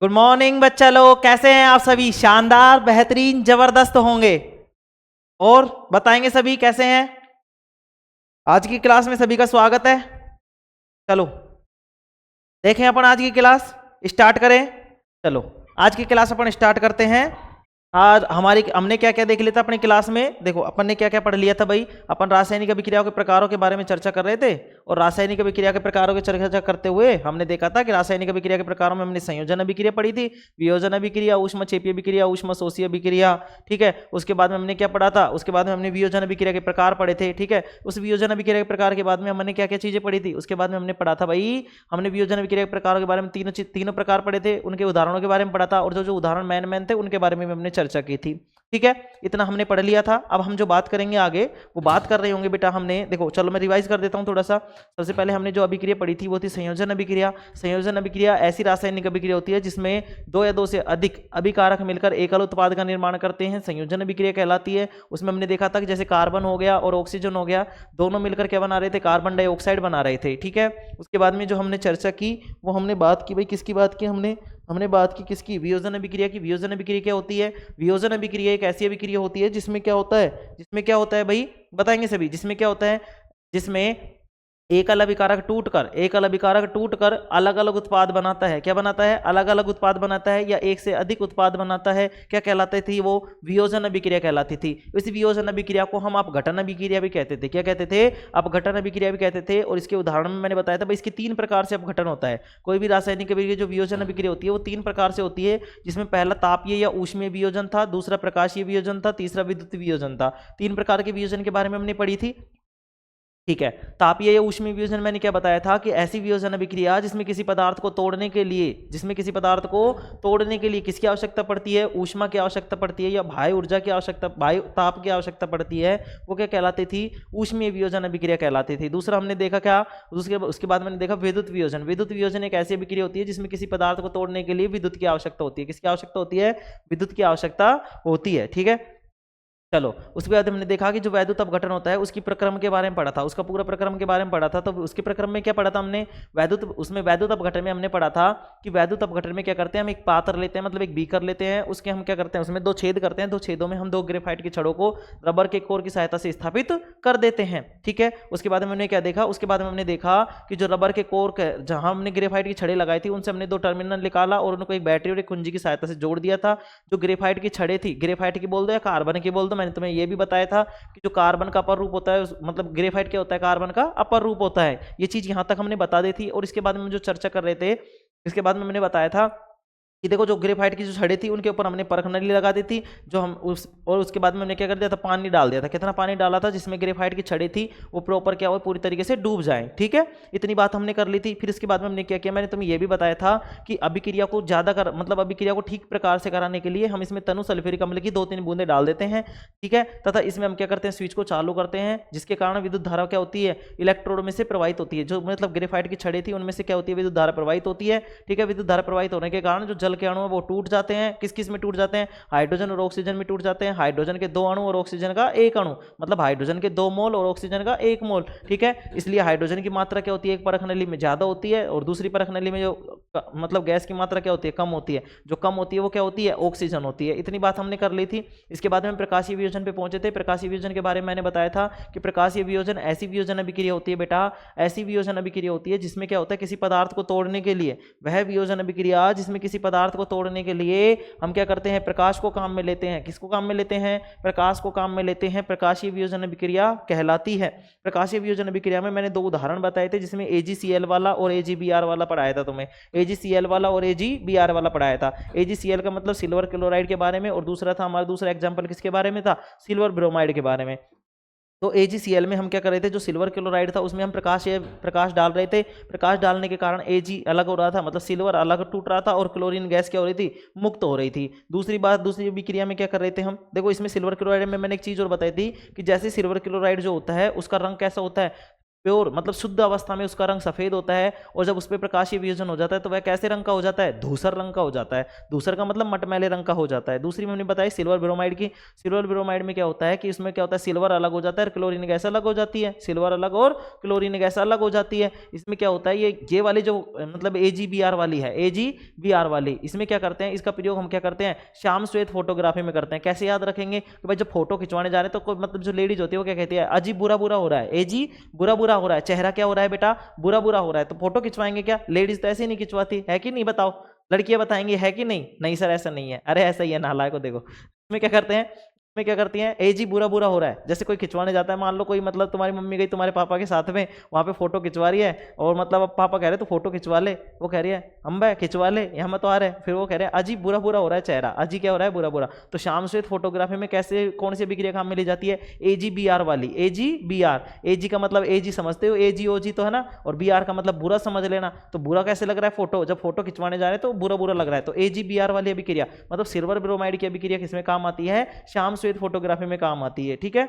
Good morning बच्चा लोग, कैसे हैं आप सभी? शानदार, बेहतरीन, जबरदस्त होंगे। और बताएंगे सभी कैसे हैं। आज की क्लास में सभी का स्वागत है। चलो देखें अपन आज की क्लास स्टार्ट करें। चलो आज की क्लास अपन स्टार्ट करते हैं। आज हमने क्या क्या देख लिया था अपनी क्लास में। देखो अपन ने क्या क्या पढ़ लिया था भाई। अपन रासायनिक अभिक्रियाओं के प्रकारों के बारे में चर्चा कर रहे थे, और रासायनिक अभिक्रिया के प्रकारों की चर्चा करते हुए हमने देखा था कि रासायनिक अभिक्रिया के प्रकारों में हमने संयोजन अभिक्रिया पढ़ी थी, वियोजन अभिक्रिया, ऊष्मक्षेपीय अभिक्रिया, ऊष्मशोषी अभिक्रिया। ठीक है, उसके बाद में हमने क्या पढ़ा था? उसके बाद में हमने वियोजन अभिक्रिया के प्रकार पढ़े थे। ठीक है, उस वियोजन अभिक्रिया के प्रकार के बाद में हमने क्या क्या चीजें पढ़ी थी? उसके बाद में हमने पढ़ा था भाई, हमने वियोजन अभिक्रिया के प्रकारों के बारे में तीनों प्रकार पढ़े थे, उनके उदाहरणों के बारे में पढ़ा था, और जो जो उदाहरण मैन थे उनके बारे में भी हमने चर्चा की थी। ठीक है, इतना हमने पढ़ लिया था। अब हम जो बात करेंगे आगे, वो बात कर रहे होंगे बेटा हमने। देखो चलो मैं रिवाइज कर देता हूं थोड़ा सा। सबसे पहले हमने जो अभिक्रिया पढ़ी थी वो थी संयोजन अभिक्रिया। संयोजन अभिक्रिया ऐसी रासायनिक अभिक्रिया होती है जिसमें दो या दो से अधिक अभिकारक मिलकर एकल उत्पाद का निर्माण करते हैं, संयोजन अभिक्रिया कहलाती है। उसमें हमने देखा था कि जैसे कार्बन हो गया और ऑक्सीजन हो गया, दोनों मिलकर क्या बना रहे थे? कार्बन डाइऑक्साइड बना रहे थे। ठीक है, उसके बाद में जो हमने चर्चा की वो हमने बात की भाई, किसकी बात की हमने बात की किसकी? वियोजन अभिक्रिया की। वियोजन अभिक्रिया क्या होती है? वियोजन अभिक्रिया एक ऐसी अभिक्रिया होती है जिसमें क्या होता है? जिसमें क्या होता है भाई, बताएंगे सभी। जिसमें क्या होता है? जिसमें एकल अभिकारक टूटकर अलग अलग उत्पाद बनाता है। क्या बनाता है? अलग अलग उत्पाद बनाता है, या एक से अधिक उत्पाद बनाता है। क्या कहलाती थी वो? वियोजन अभिक्रिया कहलाती थी। इस वियोजन अभिक्रिया को हम अपघटन अभिक्रिया भी कहते थे। क्या कहते थे? अपघटन अभिक्रिया भी कहते थे। और इसके उदाहरण में मैंने बताया था भाई, इसके तीन प्रकार से अपघटन होता है। कोई भी रासायनिक अभिक्रिया जो वियोजन अभिक्रिया होती है वो तीन प्रकार से होती है, जिसमें पहला तापीय या ऊष्मीय वियोजन था, दूसरा प्रकाशीय वियोजन था, तीसरा विद्युत वियोजन था। तीन प्रकार के वियोजन के बारे में हमने पढ़ी थी। ठीक है, तापीय या ऊष्मीय वियोजन मैंने क्या बताया था कि ऐसी वियोजन अभिक्रिया जिसमें किसी पदार्थ को तोड़ने के लिए किसकी आवश्यकता पड़ती है? ऊष्मा की आवश्यकता पड़ती है, या बाह्य ऊर्जा की आवश्यकता, बाह्य ताप की आवश्यकता पड़ती है, वो क्या कहलाती थी? ऊष्मीय वियोजन अभिक्रिया कहलाती थी। दूसरा हमने देखा क्या? उसके बाद मैंने देखा विद्युत वियोजन। विद्युत वियोजन एक ऐसी अभिक्रिया होती है जिसमें किसी पदार्थ को तोड़ने के लिए विद्युत की आवश्यकता होती है। किसकी आवश्यकता होती है? विद्युत की आवश्यकता होती है। ठीक है, चलो उसके बाद हमने देखा कि जो वैद्युत अपघटन होता है उसकी प्रक्रम के बारे में पढ़ा था, उसका पूरा प्रक्रम के बारे में पढ़ा था। तो उसके प्रक्रम में क्या पढ़ा था हमने? वैद्युत अपघटन में हमने पढ़ा था कि वैद्युत अपघटन में क्या करते हैं? हम एक पात्र लेते हैं, मतलब एक बीकर लेते हैं, उसके हम क्या करते हैं? उसमें दो छेद करते हैं, दो छेदों में हम दो ग्रेफाइट की छड़ों को रबर के कोर की सहायता से स्थापित कर देते हैं। ठीक है, उसके बाद हमने क्या देखा? उसके बाद हमने देखा कि जो रबर के कोर जहां हमने ग्रेफाइट की छड़ें लगाई थी उनसे हमने दो टर्मिनल निकाला और उनको एक बैटरी और एक कुंजी की सहायता से जोड़ दिया था। जो ग्रेफाइट की छड़ें थी, ग्रेफाइट की बोल दो या कार्बन की बोल दो, मैंने तुम्हें यह भी बताया था कि जो कार्बन का अपर रूप होता है, मतलब ग्रेफाइट क्या होता है? कार्बन का अपर रूप होता है। ये चीज यहां तक हमने बता दी थी। और इसके बाद में जो चर्चा कर रहे थे, इसके बाद में मैंने बताया था कि देखो जो ग्रेफाइट की जो छड़ें थी उनके ऊपर हमने परख नली लगा दी थी, जो हम और उसके बाद में हमने क्या कर दिया था? पानी डाल दिया था। कितना पानी डाला था? जिसमें ग्रेफाइट की छड़ें थी वो प्रॉपर क्या हो, पूरी तरीके से डूब जाए। ठीक है, इतनी बात हमने कर ली थी। फिर इसके बाद में हमने क्या किया? मैंने तुम्हें यह भी बताया था कि अभिक्रिया को मतलब अभिक्रिया को ठीक प्रकार से कराने के लिए हम इसमें तनु सल्फ्यूरिक अम्ल की 2-3 बूंदें डाल देते हैं। ठीक है, तथा इसमें हम क्या करते हैं? स्विच को चालू करते हैं, जिसके कारण विद्युत धारा क्या होती है? इलेक्ट्रोड में से प्रवाहित होती है। जो मतलब ग्रेफाइट की छड़ें थी उनमें से क्या होती है? विद्युत धारा प्रवाहित होती है। ठीक है, विद्युत धारा प्रवाहित होने के कारण जो जल के अणु है वो टूट जाते हैं। किस किस में टूट जाते हैं? हाइड्रोजन और ऑक्सीजन में टूट जाते हैं। हाइड्रोजन के 2 अणु और ऑक्सीजन का 1 अणु, मतलब हाइड्रोजन के 2 मोल और ऑक्सीजन का 1 मोल। ठीक है, इसलिए हाइड्रोजन की मात्रा क्या होती है? एक परख नली में ज्यादा होती है, और दूसरी परख नली में जो मतलब गैस की मात्रा क्या होती है? कम होती है। जो कम होती है वो क्या होती है? ऑक्सीजन होती है। इतनी बात हमने कर ली थी। इसके बाद में प्रकाशीय वियोजन पे पहुंचे थे। प्रकाशीय वियोजन के बारे में मैंने बताया था कि प्रकाशीय वियोजन ऐसी वियोजन अभिक्रिया होती है बेटा, ऐसी वियोजन अभिक्रिया होती है जिसमें क्या होता है? किसी पदार्थ को तोड़ने के लिए, वह वियोजन अभिक्रिया जिसमें किसी पदार्थ को तोड़ने के लिए हम क्या करते हैं? प्रकाश को काम में लेते हैं। किसको काम में लेते हैं? प्रकाश को काम में लेते हैं। प्रकाशीय वियोजन अभिक्रिया कहलाती है। प्रकाशीय वियोजन अभिक्रिया में मैंने 2 उदाहरण बताए थे, जिसमें AgCl वाला और AgBr वाला पढ़ाया था तुम्हें। AgCl वाला और AgBr वाला पढ़ाया था। AgCl का मतलब सिल्वर क्लोराइड के बारे में, और दूसरा था हमारा दूसरा एग्जाम्पल किसके बारे में था? सिल्वर ब्रोमाइड के बारे में। तो AgCl में हम क्या कर रहे थे? जो सिल्वर क्लोराइड था उसमें हम प्रकाश डाल रहे थे। प्रकाश डालने के कारण Ag अलग हो रहा था, मतलब सिल्वर अलग टूट रहा था, और क्लोरीन गैस क्या हो रही थी? मुक्त हो रही थी। दूसरी अभिक्रिया में क्या कर रहे थे हम? देखो इसमें सिल्वर क्लोराइड में मैंने एक चीज और बताई थी कि जैसे सिल्वर क्लोराइड जो होता है उसका रंग कैसा होता है? प्योर मतलब शुद्ध अवस्था में उसका रंग सफेद होता है, और जब उस पर प्रकाशीय वियोजन हो जाता है तो वह कैसे रंग का हो जाता है, धूसर रंग का हो जाता है। धूसर का मतलब मटमैले रंग का हो जाता है। दूसरी हमने बताई सिल्वर ब्रोमाइड की। सिल्वर ब्रोमाइड में क्या होता है कि इसमें क्या होता है, सिल्वर अलग हो जाता है और क्लोरीन गैस अलग हो जाती है। सिल्वर अलग और क्लोरीन गैस अलग हो जाती है। इसमें क्या होता है, ये वाली जो मतलब AgBr वाली है, AgBr वाली, इसमें क्या करते हैं, इसका प्रयोग हम क्या करते हैं, श्याम श्वेत फोटोग्राफी में करते हैं। कैसे याद रखेंगे कि भाई जब फोटो खिंचवाने जा रहे हैं तो कोई मतलब जो लेडीज होती है वो क्या कहती है, अजी बुरा बुरा हो रहा है, एजी बुरा बुरा हो रहा है, चेहरा क्या हो रहा है बेटा, बुरा बुरा हो रहा है। तो फोटो खिंचवाएंगे क्या, लेडीज तो ऐसे ही नहीं खिंचवाती है कि नहीं, बताओ लड़कियां बताएंगी है कि नहीं, नहीं सर ऐसा नहीं है, अरे ऐसा ही है नालायक को। देखो इसमें क्या करते हैं, इसमें क्या करती हैं, ए जी बुरा बुरा हो रहा है। जैसे कोई खिंचवाने जाता है, मान लो कोई मतलब तुम्हारी मम्मी गई तुम्हारे पापा के साथ में, वहां पे फोटो खिंचवा रही है, और मतलब अब पापा कह रहे तो फोटो खिंचवा ले, वो कह रही है अम्बा खिंचवा ले, यहाँ मत आ रहे, फिर वो कह रहे हैं अजी बुरा बुरा हो रहा है चेहरा, अजी क्या हो रहा है, बुरा बुरा। तो श्याम श्वेत फोटोग्राफी में कैसे कौन सी अभिक्रिया काम में ली जाती है, AgBr वाली, AgBr। एजी का मतलब एजी समझते हो, AgOG तो है ना, और BR का मतलब बुरा समझ लेना। तो बुरा कैसे लग रहा है फोटो, जब फोटो खिंचवाने जा रहे हैं तो बुरा बुरा लग रहा है। तो AgBr वाली अभिक्रिया मतलब सिल्वर ब्रोमाइड की अभिक्रिया किसमें काम आती है, श्याम श्वेत फोटोग्राफी में काम आती है। ठीक है,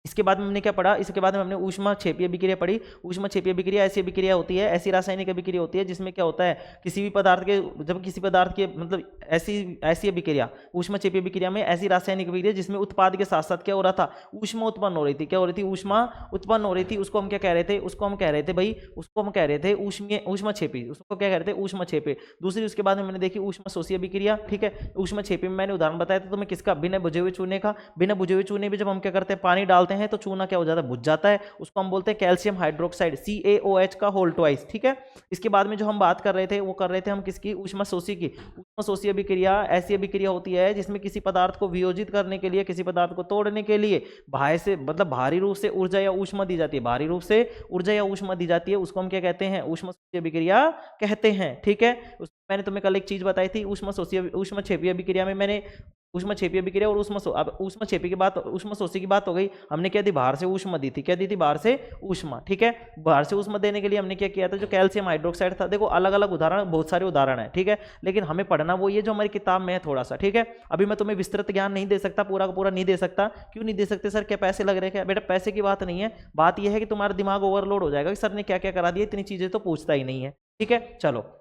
इसके बाद में हमने क्या पढ़ा, इसके बाद में हमने ऊष्मा क्षेपीय अभिक्रिया पढ़ी। ऊष्मा क्षेपीय अभिक्रिया ऐसी अभिक्रिया होती है, ऐसी रासायनिक अभिक्रिया होती है जिसमें क्या होता है, किसी भी पदार्थ के, जब किसी पदार्थ के मतलब ऐसी ऐसी अभिक्रिया, ऊष्मा क्षेपीय अभिक्रिया में ऐसी रासायनिक अभिक्रिया जिसमें उत्पाद के साथ साथ क्या हो रहा था, ऊष्मा उत्पन्न हो रही थी। क्या हो रही थी, ऊष्मा उत्पन्न हो रही थी। उसको हम क्या कह रहे थे, उसको हम कह रहे थे भाई, उसको हम कह रहे थे ऊष्मा क्षेपी, उसको क्या कह रहे थे, ऊष्मा क्षेपी। दूसरी उसके बाद में मैंने देखी ऊष्मा शोषी अभिक्रिया। ठीक है, ऊष्मा क्षेपी में मैंने उदाहरण बताया था तुम्हें किसका, बिना बुझे हुए चूने का। बिना बुझे हुए चूने में जब हम क्या करते हैं, पानी डालते हैं तो चूना क्या हो जाता है, बुझ जाता है। उसको हम बोलते हैं कैल्शियम हाइड्रोक्साइड, CaOH का होल ट्वाइस। ठीक है, इसके बाद में जो हम बात कर रहे थे वो कर रहे थे हम किसकी, ऊष्मा शोषी की। ऊष्मा शोषी अभिक्रिया ऐसी अभिक्रिया होती है जिसमें किसी पदार्थ को वियोजित करने के लिए, किसी पदार्थ को तोड़ने के लिए बाह्य से मतलब भारी रूप से ऊर्जा या ऊष्मा दी जाती है, भारी रूप से ऊर्जा या ऊष्मा दी जाती है, उसको हम क्या कहते हैं, ऊष्मा शोषी अभिक्रिया कहते हैं। ठीक है, मैंने तुम्हें कल एक चीज बताई थी, ऊष्मा क्षेपीय अभिक्रिया में मैंने ऊष्मा क्षेपीय अभिक्रिया और अब ऊष्मा क्षेपी की बात, ऊष्मा शोषी की बात हो गई। हमने क्या दी, बाहर से ऊष्मा दी थी, क्या दी थी, बाहर से ऊष्मा। ठीक है, बाहर से ऊष्मा देने के लिए हमने क्या किया था, जो कैल्शियम हाइड्रोक्साइड था। देखो अलग अलग उदाहरण, बहुत सारे उदाहरण है। ठीक है, लेकिन हमें पढ़ना वो ये जो हमारी किताब में है थोड़ा सा। ठीक है, अभी मैं तुम्हें विस्तृत ज्ञान नहीं दे सकता, पूरा का पूरा नहीं दे सकता। क्यों नहीं दे सकते सर, क्या पैसे लग रहे हैं क्या, बेटा पैसे की बात नहीं है, बात यह है कि तुम्हारा दिमाग ओवरलोड हो जाएगा कि सर ने क्या क्या करा दिया, इतनी चीजें तो पूछता ही नहीं है। ठीक है, चलो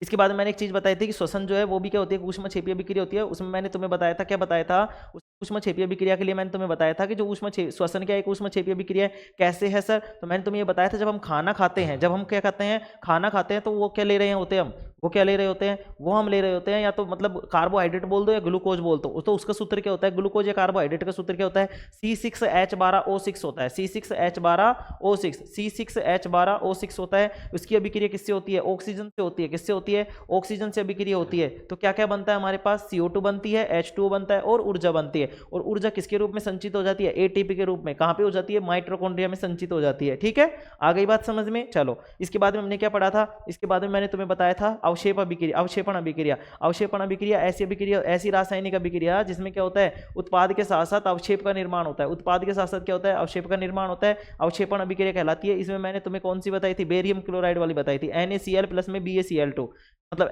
इसके बाद मैंने एक चीज बताई थी कि श्वसन जो है वो भी क्या होती है, ऊष्मा क्षेपीय अभिक्रिया होती है। उसमें मैंने तुम्हें बताया था, क्या बताया था, ऊष्मा क्षेपीय अभिक्रिया के लिए मैंने तुम्हें बताया था कि जो श्वसन क्या एक ऊष्मा क्षेपीय अभिक्रिया है। कैसे है सर, तो मैंने तुम्हें ये बताया था, जब हम खाना खाते हैं, जब हम क्या खाते हैं, खाना खाते हैं, तो वो क्या ले रहे होते हैं हम, वो क्या ले रहे होते हैं, वो हम ले रहे होते हैं या तो मतलब कार्बोहाइड्रेट बोल दो या ग्लूकोज बोल दो। तो उसका सूत्र क्या होता है, ग्लूकोज या कार्बोहाइड्रेट का सूत्र क्या होता है, C6H12O6 होता है, C6H12O6, C6H12O6 होता है। उसकी अभिक्रिया किससे होती है, ऑक्सीजन से होती है। किससे होती है, ऑक्सीजन से अभिक्रिया होती है। तो क्या क्या बनता है हमारे पास, CO2 बनती है, H2O बनता है और ऊर्जा बनती है। और ऊर्जा किसके रूप में संचित हो जाती है, ATP के रूप में। कहां पे हो जाती है, माइटोकॉन्ड्रिया में संचित हो जाती है। ठीक है, आ गई बात समझ में। चलो इसके बाद में हमने क्या पढ़ा था, इसके बाद में मैंने तुम्हें बताया था अवक्षेप अभिक्रिया, अवक्षेपण अभिक्रिया। अवक्षेपण अभिक्रिया ऐसी अभिक्रिया, ऐसी रासायनिक अभिक्रिया जिसमें क्या होता है, उत्पाद के साथ साथ अवक्षेप का निर्माण होता है। उत्पाद के साथ साथ क्या होता है, अवक्षेप का निर्माण होता है, अवक्षेपण अभिक्रिया कहलाती है। इसमें मैंने तुम्हें कौन सी बताई थी, बेरियम क्लोराइड वाली बताई थी, NaCl प्लस में BaCl2, मतलब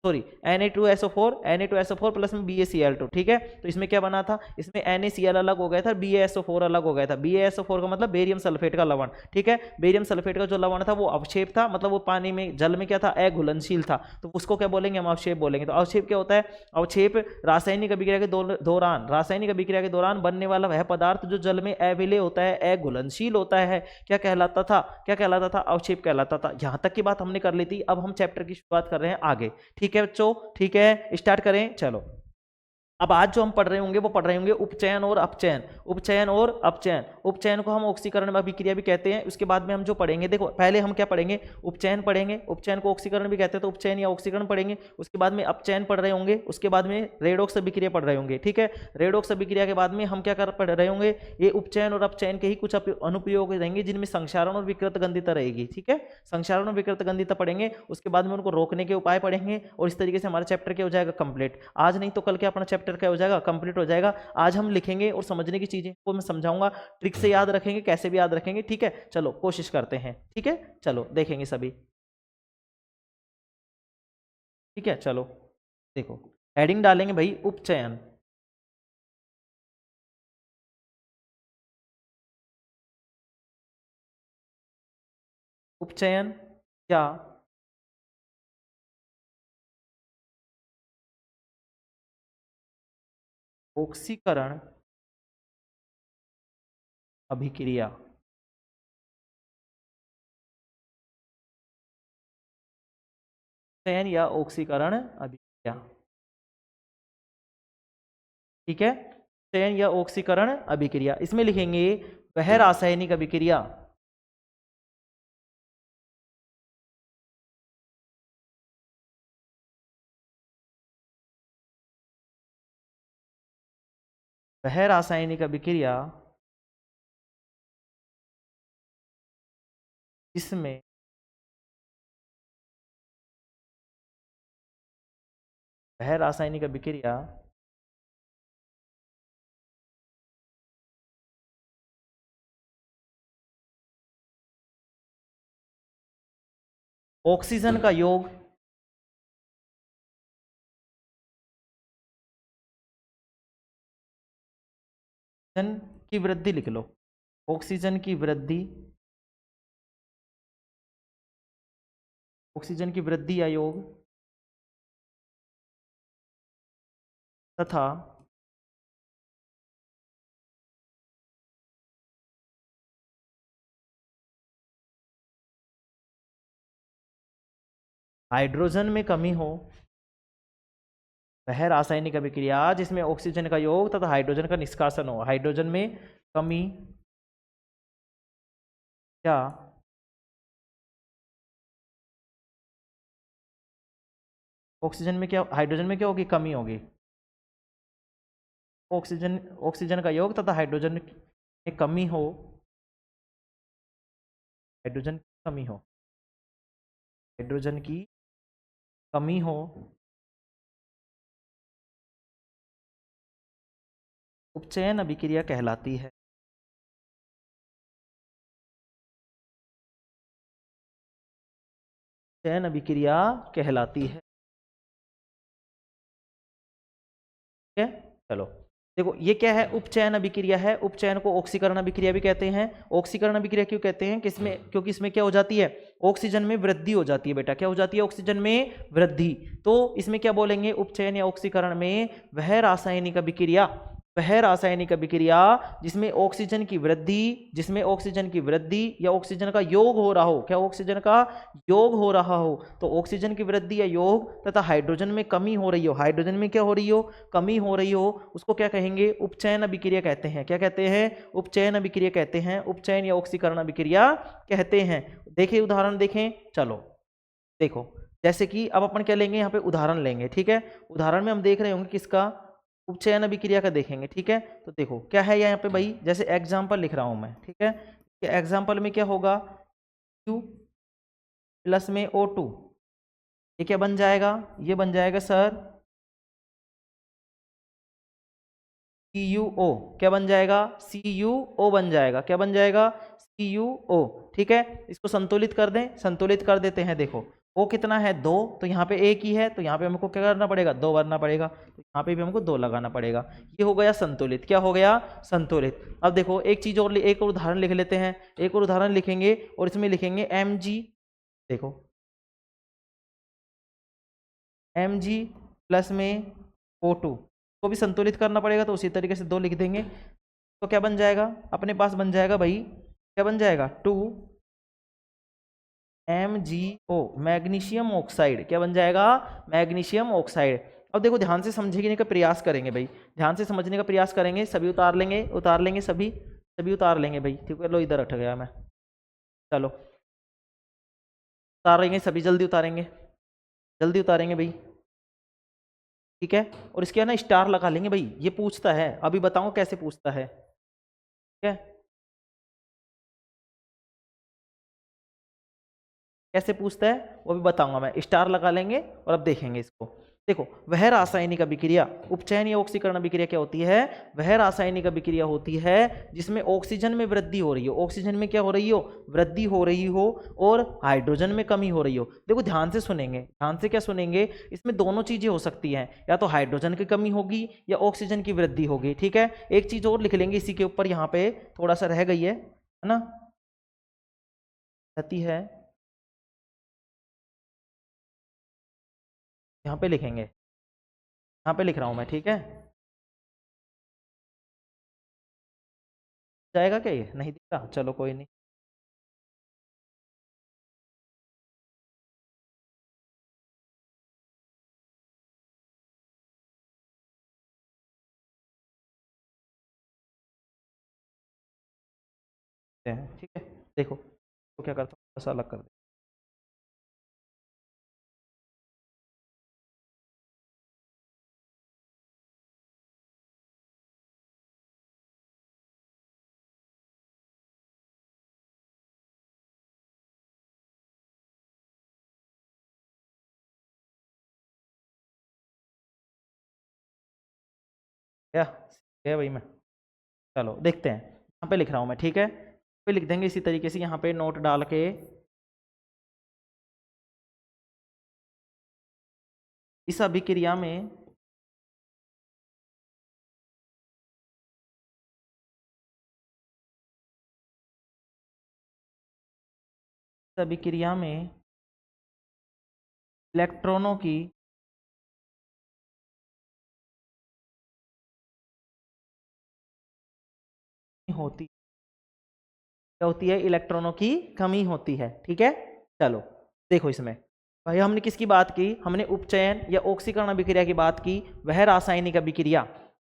Na2SO4 प्लस में BaCl2। ठीक है, तो इसमें क्या बना था, इसमें NaCl अलग हो गया था, BaSO4 अलग हो गया था। BaSO4 का मतलब बेरियम सल्फेट का लवण। ठीक है, बेरियम सल्फेट का जो लवण था वो अवक्षेप था, मतलब वो पानी में, जल में क्या था, अघुलनशील था। तो उसको क्या बोलेंगे, हम अवक्षेप बोलेंगे। तो अवक्षेप क्या होता है, अवक्षेप रासायनिक अभिक्रिया के दौरान, रासायनिक अभिक्रिया के दौरान बनने वाला वह पदार्थ जो जल में अविलेय होता है, अघुलनशील होता है, क्या कहलाता था, क्या कहलाता था, अवक्षेप कहलाता था। यहां तक की बात हमने कर ली थी। अब हम चैप्टर की शुरुआत कर रहे हैं आगे। ठीक है बच्चों, ठीक है, स्टार्ट करें। चलो अब आज जो हम पढ़ रहे होंगे वो पढ़ रहे होंगे उपचयन और अपचयन। उपचयन और अपचयन, उपचयन को हम ऑक्सीकरण अभिक्रिया भी कहते हैं। उसके बाद में हम जो पढ़ेंगे, देखो पहले हम क्या पढ़ेंगे, उपचयन पढ़ेंगे, उपचयन को ऑक्सीकरण भी कहते हैं, तो उपचयन या ऑक्सीकरण पढ़ेंगे। उसके बाद में अपचयन पढ़ रहे होंगे, उसके बाद में रेडॉक्स अभिक्रिया पढ़ रहे होंगे। ठीक है, रेडॉक्स अभिक्रिया के बाद में हम क्या कर पढ़ रहे होंगे, ये उपचयन और अपचयन के ही कुछ अनुप्रयोग रहेंगे जिनमें संक्षारण और विकृत गंधिता रहेगी। ठीक है, संक्षारण और विकृत गंधिता पढ़ेंगे, उसके बाद में उनको रोकने के उपाय पढ़ेंगे, और इस तरीके से हमारा चैप्टर क्या हो जाएगा, कंप्लीट। आज नहीं तो कल क्या अपना चैप्टर क्या हो जाएगा, कंप्लीट हो जाएगा। आज हम लिखेंगे और समझने की चीजें को मैं समझाऊंगा, ट्रिक से याद रखेंगे, कैसे भी याद रखेंगे। ठीक है, चलो कोशिश करते हैं। ठीक है, चलो देखेंगे सभी। ठीक है, चलो देखो हेडिंग डालेंगे भाई, उपचयन। उपचयन या ऑक्सीकरण अभिक्रिया। चयन या ऑक्सीकरण अभिक्रिया, ठीक है। चयन या ऑक्सीकरण अभिक्रिया, इसमें लिखेंगे वह रासायनिक अभिक्रिया वह रासायनिक अभिक्रिया जिसमें वह रासायनिक अभिक्रिया ऑक्सीजन का योग ऑक्सीजन की वृद्धि, लिख लो ऑक्सीजन की वृद्धि, ऑक्सीजन की वृद्धि या योग तथा हाइड्रोजन में कमी हो, वह रासायनिक अभिक्रिया जिसमें ऑक्सीजन का योग तथा हाइड्रोजन का निष्कासन हो। हाइड्रोजन में कमी या ऑक्सीजन में क्या, हाइड्रोजन में क्या होगी, कमी होगी। ऑक्सीजन, ऑक्सीजन का योग तथा हाइड्रोजन में कमी हो, हाइड्रोजन की कमी हो, हाइड्रोजन की कमी हो, उपचयन अभिक्रिया कहलाती है। चयन अभिक्रिया कहलाती है, ठीक है। चलो देखो ये क्या है, उपचयन अभिक्रिया है। उपचयन को ऑक्सीकरण अभिक्रिया भी कहते हैं। ऑक्सीकरण अभिक्रिया क्यों कहते हैं, किसमें, क्योंकि इसमें क्या हो जाती है, ऑक्सीजन में वृद्धि हो जाती है। बेटा क्या हो जाती है, ऑक्सीजन में वृद्धि। तो इसमें क्या बोलेंगे, उपचयन या ऑक्सीकरण में वह रासायनिक अभिक्रिया, वह रासायनिक अभिक्रिया जिसमें ऑक्सीजन की वृद्धि, जिसमें ऑक्सीजन की वृद्धि या ऑक्सीजन का योग हो रहा हो, क्या ऑक्सीजन का योग हो रहा हो, तो ऑक्सीजन की वृद्धि या योग तथा हाइड्रोजन में कमी हो रही हो, हाइड्रोजन में क्या हो रही हो, कमी हो रही हो, उसको क्या कहेंगे, उपचयन अभिक्रिया कहते हैं। क्या कहते हैं, उपचयन अभिक्रिया कहते हैं, उपचयन या ऑक्सीकरण अभिक्रिया कहते हैं। देखिए उदाहरण देखें, चलो देखो जैसे कि अब अपन क्या लेंगे, यहाँ पे उदाहरण लेंगे, ठीक है। उदाहरण में हम देख रहे होंगे किसका, उपचयन अभिक्रिया का देखेंगे, ठीक है। तो देखो क्या है यहाँ पे भाई, जैसे एग्जाम्पल लिख रहा हूं मैं, ठीक है। एग्जाम्पल में क्या होगा, Q प्लस में O2, ये क्या बन जाएगा, ये बन जाएगा सर CuO, क्या बन जाएगा, CuO बन जाएगा, क्या बन जाएगा, CuO, ठीक है। इसको संतुलित कर दें, संतुलित कर देते हैं। देखो O कितना है, 2, तो यहाँ पे एक ही है, तो यहाँ पे हमको क्या करना पड़ेगा, 2 भरना पड़ेगा, तो यहाँ पे भी हमको 2 लगाना पड़ेगा। ये हो गया संतुलित, क्या हो गया, संतुलित। अब देखो एक चीज और, एक और उदाहरण लिख लेते हैं, एक और उदाहरण लिखेंगे और इसमें लिखेंगे Mg, देखो Mg प्लस में O2 को भी संतुलित करना पड़ेगा, तो उसी तरीके से 2 लिख देंगे। तो क्या बन जाएगा, अपने पास बन जाएगा भाई, क्या बन जाएगा, 2MgO, मैग्नीशियम ऑक्साइड, क्या बन जाएगा, मैग्नीशियम ऑक्साइड। अब देखो ध्यान से समझने का प्रयास करेंगे भाई, ध्यान से समझने का प्रयास करेंगे, सभी उतार लेंगे, उतार लेंगे सभी, सभी उतार लेंगे भाई, ठीक है। लो इधर हट गया मैं, चलो उतारेंगे सभी, जल्दी उतारेंगे, जल्दी उतारेंगे भाई, ठीक है। और इसके ना स्टार लगा लेंगे भाई, ये पूछता है, अभी बताऊं कैसे पूछता है, ठीक है। कैसे पूछता है वो भी बताऊंगा मैं, स्टार लगा लेंगे और अब देखेंगे इसको। देखो वह रासायनिक अभिक्रिया, उपचयन या ऑक्सीकरण अभिक्रिया क्या होती है, वह रासायनिक अभिक्रिया होती है जिसमें ऑक्सीजन में वृद्धि हो रही हो, ऑक्सीजन में क्या हो रही हो, वृद्धि हो रही हो, और हाइड्रोजन में कमी हो रही हो। देखो ध्यान से सुनेंगे, ध्यान से क्या सुनेंगे, इसमें दोनों चीजें हो सकती हैं, या तो हाइड्रोजन की कमी होगी या ऑक्सीजन की वृद्धि होगी, ठीक है। एक चीज और लिख लेंगे इसी के ऊपर, यहाँ पे थोड़ा सा रह गई है ना, रहती है यहाँ पे लिखेंगे, यहाँ पे लिख रहा हूँ मैं, ठीक है। जाएगा क्या, ये नहीं दिख रहा, चलो कोई नहीं। ठीक है, देखो तो क्या करता हूँ, ऐसा अलग कर दे। क्या है भाई मैं, चलो देखते हैं, यहाँ पे लिख रहा हूँ मैं, ठीक है। पे लिख देंगे इसी तरीके से, यहाँ पे नोट डाल के, इस अभिक्रिया में अभिक्रिया में इलेक्ट्रॉनों की होती, क्या होती है, इलेक्ट्रॉनों की कमी होती है, ठीक है। चलो देखो इसमें भाई, हमने किसकी बात की, हमने उपचयन या ऑक्सीकरण अभिक्रिया की बात की। वह रासायनिक अभिक्रिया,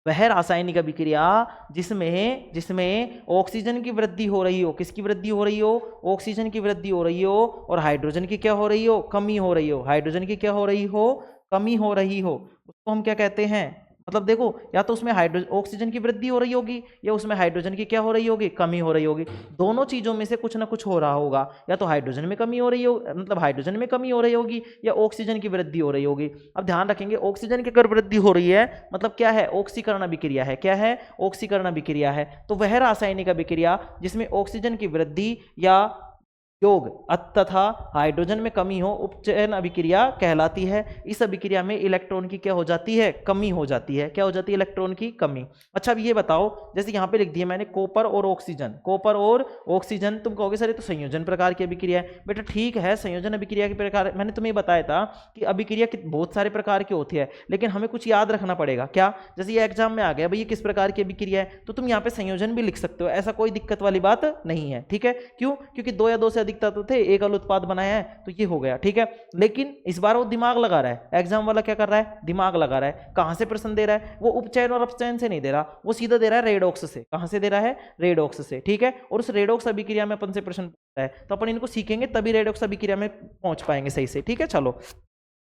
वह रासायनिक अभिक्रिया जिसमें जिसमें ऑक्सीजन की वृद्धि हो रही हो, किसकी वृद्धि हो रही हो, ऑक्सीजन की वृद्धि हो रही हो, और हाइड्रोजन की क्या हो रही हो, कमी हो रही हो, हाइड्रोजन की क्या हो रही हो, कमी हो रही हो, उसको हम क्या कहते हैं, मतलब देखो, या तो उसमें हाइड्रोजन ऑक्सीजन की वृद्धि हो रही होगी, या उसमें हाइड्रोजन की क्या हो रही होगी, कमी हो रही होगी। दोनों चीजों में से कुछ ना कुछ हो रहा होगा, या तो हाइड्रोजन में कमी हो रही हो, मतलब हाइड्रोजन में कमी हो रही होगी, या ऑक्सीजन की वृद्धि हो रही होगी। अब ध्यान रखेंगे, ऑक्सीजन की अगर वृद्धि हो रही है मतलब क्या है, ऑक्सीकरण अभिक्रिया है, क्या है, ऑक्सीकरण अभिक्रिया है। तो वह रासायनिक अभिक्रिया जिसमें ऑक्सीजन की वृद्धि या योग तथा हाइड्रोजन में कमी हो, उपचयन अभिक्रिया कहलाती है। इस अभिक्रिया में इलेक्ट्रॉन की क्या हो जाती है, कमी हो जाती है, क्या हो जाती है, इलेक्ट्रॉन की कमी। अच्छा अब ये बताओ, जैसे यहाँ पे लिख दिया मैंने कॉपर और ऑक्सीजन, कॉपर और ऑक्सीजन, तुम कहोगे सर ये तो संयोजन प्रकार की अभिक्रिया है। बेटा ठीक है, संयोजन अभिक्रिया के प्रकार मैंने तुम्हें बताया था कि अभिक्रिया बहुत सारे प्रकार की होती है, लेकिन हमें कुछ याद रखना पड़ेगा। क्या, जैसे ये एग्जाम में आ गया भाई ये किस प्रकार की अभिक्रिया है, तो तुम यहाँ पे संयोजन भी लिख सकते हो, ऐसा कोई दिक्कत वाली बात नहीं है, ठीक है। क्यों, क्योंकि दो या दो से अधिक तत्व थे, एक अल उत्पाद बनाया है, तो ये हो गया, ठीक है। लेकिन इस बार वो दिमाग लगा रहा है, एग्जाम वाला क्या कर रहा है, दिमाग लगा रहा है। कहां से प्रश्न दे रहा है, वो उपचयन और अपचयन से नहीं दे रहा, वो सीधा दे रहा है रेडॉक्स से। कहां से दे रहा है, रेडॉक्स से, ठीक है। और उस रेडॉक्स अभिक्रिया में अपन से प्रश्न पूछता है, तो अपन इनको सीखेंगे तभी रेडॉक्स अभिक्रिया में पहुंच पाएंगे सही से, ठीक है। चलो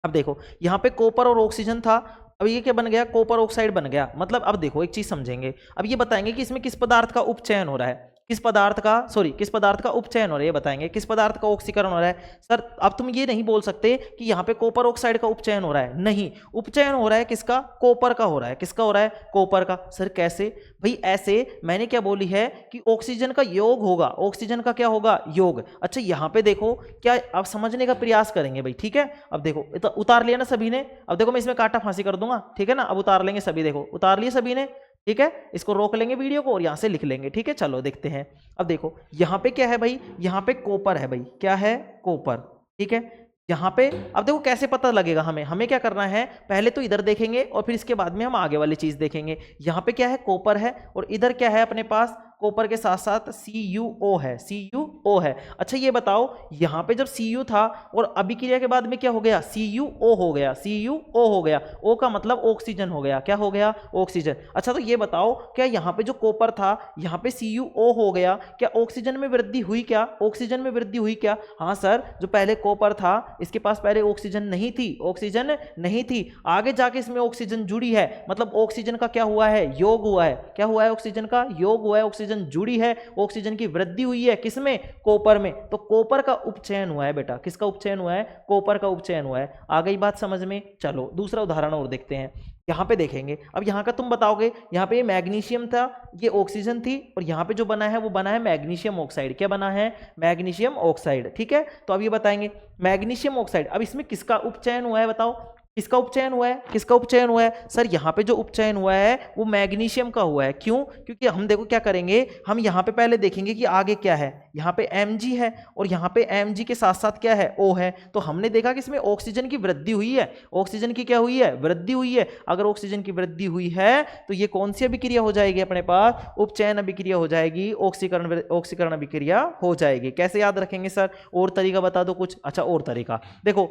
अब देखो, यहाँ पे कॉपर और ऑक्सीजन था, अब ये क्या बन गया, कॉपर ऑक्साइड बन गया। मतलब अब देखो एक चीज समझेंगे, अब ये बताएंगे कि इसमें किस पदार्थ का उपचयन हो रहा है, किस पदार्थ का, सॉरी किस पदार्थ का उपचयन हो रहा है, ये बताएंगे किस पदार्थ का ऑक्सीकरण हो रहा है। सर अब तुम ये नहीं बोल सकते कि यहाँ पे कॉपर ऑक्साइड का उपचयन हो रहा है, नहीं, उपचयन हो रहा है किसका, कॉपर का हो रहा है, किसका हो रहा है, कॉपर का। सर कैसे भाई, ऐसे मैंने क्या बोली है कि ऑक्सीजन का योग होगा, ऑक्सीजन का क्या होगा, योग। अच्छा यहाँ पे देखो, क्या आप समझने का प्रयास करेंगे भाई, ठीक है। अब देखो उतार लिया ना सभी ने, अब देखो मैं इसमें काटा फांसी कर दूंगा, ठीक है ना। अब उतार लेंगे सभी, देखो उतार लिए सभी ने, ठीक है। इसको रोक लेंगे वीडियो को और यहां से लिख लेंगे, ठीक है। चलो देखते हैं, अब देखो यहां पे क्या है भाई, यहां पे कॉपर है भाई, क्या है, कॉपर, ठीक है। यहाँ पे अब देखो कैसे पता लगेगा, हमें हमें क्या करना है, पहले तो इधर देखेंगे और फिर इसके बाद में हम आगे वाली चीज देखेंगे। यहाँ पे क्या है, कॉपर है, और इधर क्या है अपने पास, कॉपर के साथ साथ CuO है, CuO है। अच्छा ये बताओ, यहाँ पे जब Cu था और अभिक्रिया के बाद में क्या हो गया, CuO हो गया, CuO हो गया, O का मतलब ऑक्सीजन हो गया, क्या हो गया, ऑक्सीजन। अच्छा तो ये बताओ, क्या यहाँ पे जो कॉपर था यहाँ पे CuO हो गया, क्या ऑक्सीजन में वृद्धि हुई, क्या ऑक्सीजन में वृद्धि हुई क्या, हाँ सर। जो पहले कॉपर था इसके पास पहले ऑक्सीजन नहीं थी, ऑक्सीजन नहीं थी, आगे जाके इसमें ऑक्सीजन जुड़ी है, मतलब ऑक्सीजन का क्या हुआ है, योग हुआ है, क्या हुआ है, ऑक्सीजन का योग हुआ है, ऑक्सीजन जुड़ी है, ऑक्सीजन की वृद्धि हुई है, किसमें, कॉपर में। तो कॉपर का उपचयन हुआ है बेटा, किसका उपचयन हुआ है, कॉपर का उपचयन हुआ है। आ गई बात समझ में। चलो दूसरा उदाहरण और देखते हैं, यहां पे देखेंगे। अब यहां का तुम बताओगे, यहां पे ये मैग्नीशियम था, ये ऑक्सीजन थी, और यहां पे जो बना है वो बना है मैग्नीशियम ऑक्साइड, क्या बना है, मैग्नीशियम ऑक्साइड, ठीक है। तो अब ये बताएंगे मैग्नीशियम ऑक्साइड, अब इसमें किसका उपचयन हुआ है बताओ, किसका उपचयन हुआ है, किसका उपचयन हुआ है सर, यहाँ पे जो उपचयन हुआ है वो मैग्नीशियम का हुआ है। क्यों? क्योंकि हम देखो क्या करेंगे, हम यहाँ पे पहले देखेंगे कि आगे क्या है, यहाँ पे Mg है और यहाँ पे Mg के साथ साथ क्या है, O है। तो हमने देखा कि इसमें ऑक्सीजन की वृद्धि हुई है, ऑक्सीजन की क्या हुई है, वृद्धि हुई है। अगर ऑक्सीजन की वृद्धि हुई है तो ये कौन सी अभिक्रिया हो जाएगी अपने पास, उपचयन अभिक्रिया हो जाएगी, ऑक्सीकरण अभिक्रिया हो जाएगी। कैसे याद रखेंगे सर, और तरीका बता दो कुछ। अच्छा और तरीका देखो,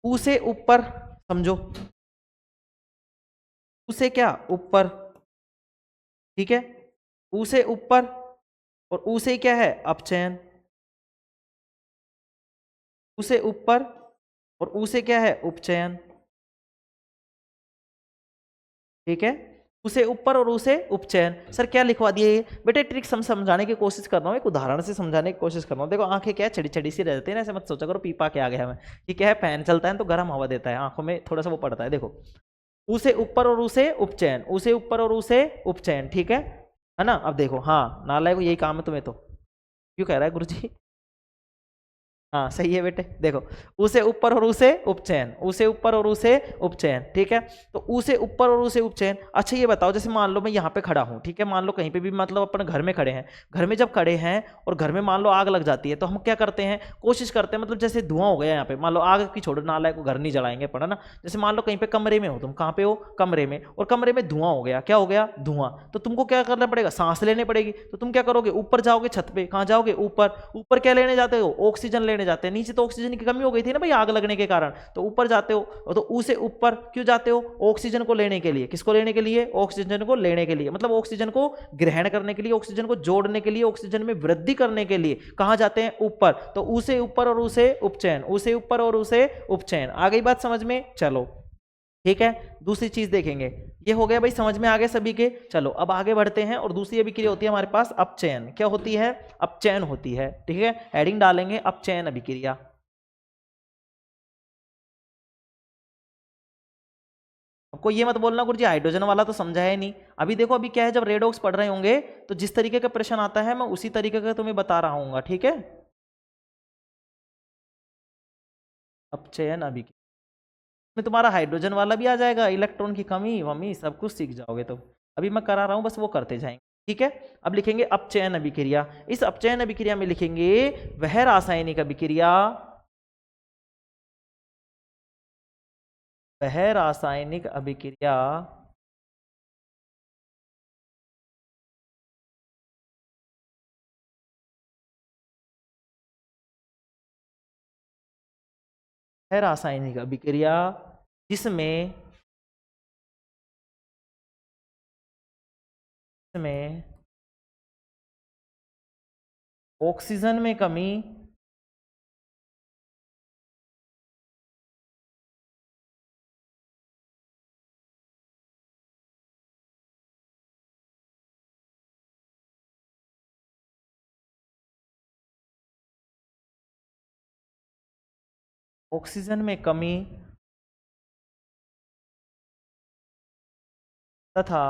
ऊ से ऊपर समझो, ऊ से क्या ऊपर, ठीक है, ऊ से ऊपर और ऊ से क्या है अपचयन, ऊ से ऊपर और ऊ से क्या है उपचयन, ठीक है, उसे ऊपर और उसे उपचयन। सर क्या लिखवा दिए ये बेटे, ट्रिक समझाने की कोशिश कर रहा हूँ, एक उदाहरण से समझाने की कोशिश कर रहा हूँ। देखो आंखें क्या है, छड़ी छड़ी सी रह जाती है ना, ऐसे मत सोचा करो पीपा के आ गया मैं, ये क्या है फैन चलता है तो गर्म हवा देता है, आंखों में थोड़ा सा वो पड़ता है। देखो उसे ऊपर और उसे उपचयन, उसे ऊपर और उसे उपचयन, ठीक है ना। अब देखो हाँ नालायक को यही काम है तुम्हें तो, क्यों कह रहा है गुरुजी, हाँ सही है बेटे। देखो उसे ऊपर और उसे उपचयन, उसे ऊपर और उसे उपचयन, ठीक है। तो उसे ऊपर और उसे उपचयन। अच्छा ये बताओ, जैसे मान लो मैं यहाँ पे खड़ा हूँ, ठीक है, मान लो कहीं पे भी, मतलब अपने घर में खड़े हैं, घर में जब खड़े हैं और घर में मान लो आग लग जाती है, तो हम क्या करते हैं, कोशिश करते हैं, मतलब जैसे धुआं हो गया यहाँ पे, मान लो आग की छोड़ो, नालायक को घर नहीं जलाएंगे पड़ा ना। जैसे मान लो कहीं पे कमरे में हो, तुम कहाँ पे हो, कमरे में, और कमरे में धुआं हो गया, क्या हो गया, धुआं। तो तुमको क्या करना पड़ेगा, सांस लेने पड़ेगी। तो तुम क्या करोगे, ऊपर जाओगे छत पे, कहाँ जाओगे, ऊपर। ऊपर क्या लेने जाते हो, ऑक्सीजन लेने जाते हैं। नीचे तो ऑक्सीजन की कमी हो गई थी ना भाई आग लगने के कारण, तो ऊपर जाते हो। तो उसे ऊपर क्यों जाते हो, ऑक्सीजन को लेने के लिए। किसको लेने के लिए, ऑक्सीजन को लेने के लिए, मतलब ऑक्सीजन को ग्रहण करने के लिए, ऑक्सीजन को जोड़ने के लिए, ऑक्सीजन में वृद्धि करने के लिए कहां जाते हैं, ऊपर। तो उसे ऊपर और उसे उपचयन, उसे ऊपर और उसे उपचयन। आ गई बात समझ में, चलो ठीक है। दूसरी चीज देखेंगे, ये हो गया भाई, समझ में आ गए सभी के। चलो अब आगे बढ़ते हैं, और दूसरी अभिक्रिया होती है हमारे पास अपचयन। क्या होती है, अपचयन होती है, ठीक है, हेडिंग डालेंगे अपचयन अभिक्रिया। आपको ये मत बोलना गुरुजी हाइड्रोजन वाला तो समझा है नहीं। अभी देखो अभी क्या है, जब रेडॉक्स पढ़ रहे होंगे तो जिस तरीके का प्रश्न आता है मैं उसी तरीके का तुम्हें बता रहा हूँ, ठीक है। अपचयन अभिक्रिया में तुम्हारा हाइड्रोजन वाला भी आ जाएगा, इलेक्ट्रॉन की कमी वमी सब कुछ सीख जाओगे। तो अभी मैं करा रहा हूँ, बस वो करते जाएंगे, ठीक है। अब लिखेंगे अपचयन अभिक्रिया। इस अपचयन अभिक्रिया में लिखेंगे वह रासायनिक अभिक्रिया, वह रासायनिक अभिक्रिया है रासायनिक अभिक्रिया जिसमें में ऑक्सीजन में कमी ऑक्सीजन में कमी तथा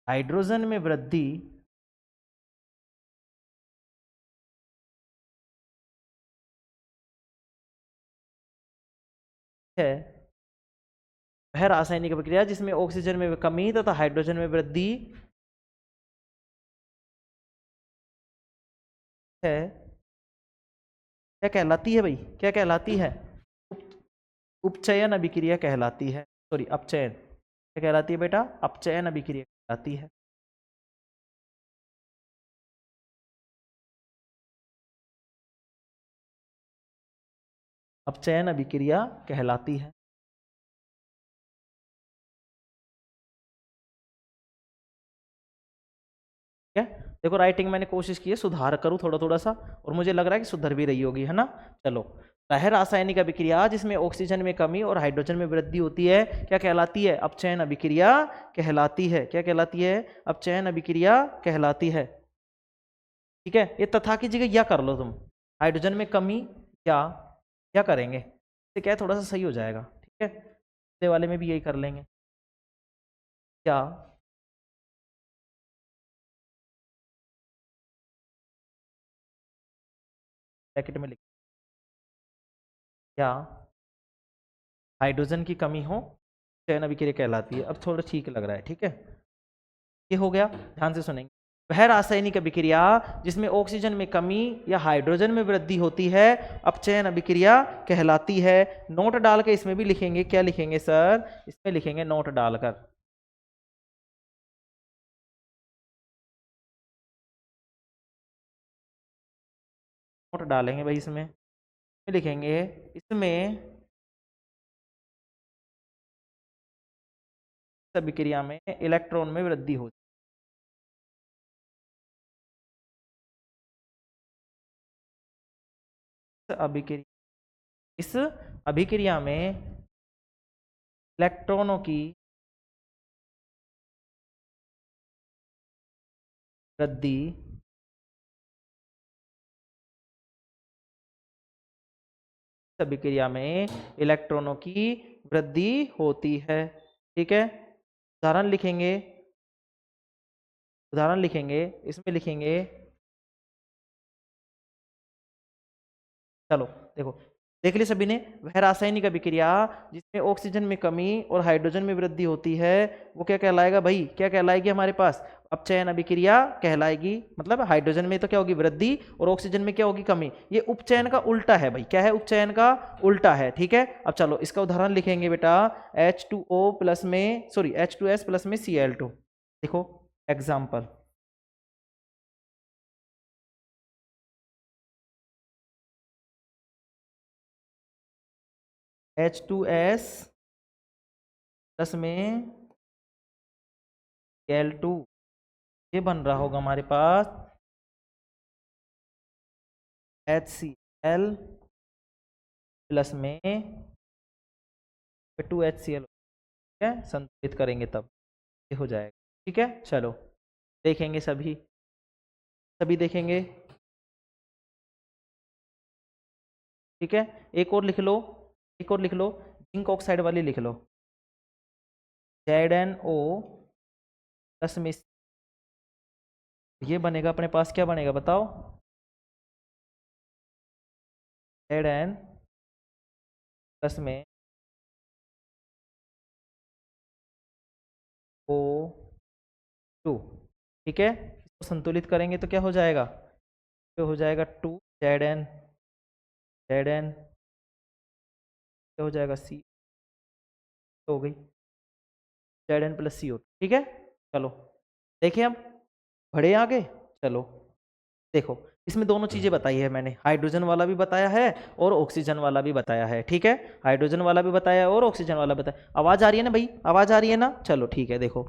हाइड्रोजन में वृद्धि है, वह रासायनिक अभिक्रिया जिसमें ऑक्सीजन में कमी तथा हाइड्रोजन में वृद्धि है, क्या कहलाती है भाई, क्या कहलाती है, उपचयन अभिक्रिया कहलाती है। सॉरी अपचयन, क्या कहलाती है बेटा, अपचयन अभिक्रिया कहलाती है। अपचयन अभिक्रिया कहलाती है, ठीक है। देखो राइटिंग मैंने कोशिश की है सुधार करूँ थोड़ा थोड़ा सा, और मुझे लग रहा है कि सुधर भी रही होगी, है ना। चलो, वह रासायनिक अभिक्रिया जिसमें ऑक्सीजन में कमी और हाइड्रोजन में वृद्धि होती है क्या कहलाती है, अपचयन अभिक्रिया कहलाती है। क्या कहलाती है, अपचयन अभिक्रिया कहलाती है, ठीक है। ये तथा की जगह या कर लो तुम, हाइड्रोजन में कमी या, क्या करेंगे इससे क्या है, थोड़ा सा सही हो जाएगा, ठीक है। अगले वाले में भी यही कर लेंगे, क्या ब्रैकेट में लिख, या हाइड्रोजन की कमी हो चयन अभिक्रिया कहलाती है। अब थोड़ा ठीक लग रहा है, ठीक है, ये हो गया, ध्यान से सुनेंगे। वह रासायनिक अभिक्रिया जिसमें ऑक्सीजन में कमी या हाइड्रोजन में वृद्धि होती है अपचयन अभिक्रिया कहलाती है। नोट डाल के इसमें भी लिखेंगे, क्या लिखेंगे सर, इसमें लिखेंगे नोट डालकर, नोट डालेंगे भाई, इसमें लिखेंगे, इसमें अभिक्रिया में इलेक्ट्रॉन में वृद्धि होती है। इस अभिक्रिया में इलेक्ट्रॉनों की वृद्धि अभिक्रिया में इलेक्ट्रॉनों की वृद्धि होती है, ठीक है। उदाहरण लिखेंगे, उदाहरण लिखेंगे, इसमें लिखेंगे, चलो देखो, देख लिया सभी ने, वह रासायनिक अभिक्रिया जिसमें ऑक्सीजन में कमी और हाइड्रोजन में वृद्धि होती है वो क्या कहलाएगा भाई, क्या कहलाएगी हमारे पास, अपचयन अभिक्रिया कहलाएगी। मतलब हाइड्रोजन में तो क्या होगी, वृद्धि, और ऑक्सीजन में क्या होगी, कमी। ये उपचयन का उल्टा है भाई, क्या है, उपचयन का उल्टा है, ठीक है। अब चलो इसका उदाहरण लिखेंगे बेटा, H2O प्लस में, सॉरी H2S प्लस में Cl2, देखो एग्जाम्पल, H2S प्लस में Cl2, ये बन रहा होगा हमारे पास HCl प्लस में 2HCl, ठीक है, संतुलित करेंगे तब ये हो जाएगा, ठीक है। चलो देखेंगे, सभी सभी देखेंगे, ठीक है। एक और लिख लो, एक और लिख लो, जिंक ऑक्साइड वाली लिख लो, ZnO प्लस में, ये बनेगा अपने पास, क्या बनेगा बताओ, Zn प्लस में O2, ठीक है। इसको संतुलित करेंगे तो क्या हो जाएगा, तो हो जाएगा 2Zn, Zn क्या हो जाएगा, C हो गई, Zn प्लस CO, ठीक है। चलो देखिए, अब बढ़े आगे, चलो देखो, इसमें दोनों चीजें बताई है मैंने, हाइड्रोजन वाला भी बताया है और ऑक्सीजन वाला भी बताया है, ठीक है। हाइड्रोजन वाला भी बताया है और ऑक्सीजन वाला बताया। आवाज आ रही है ना भाई, आवाज आ रही है ना, चलो ठीक है। देखो,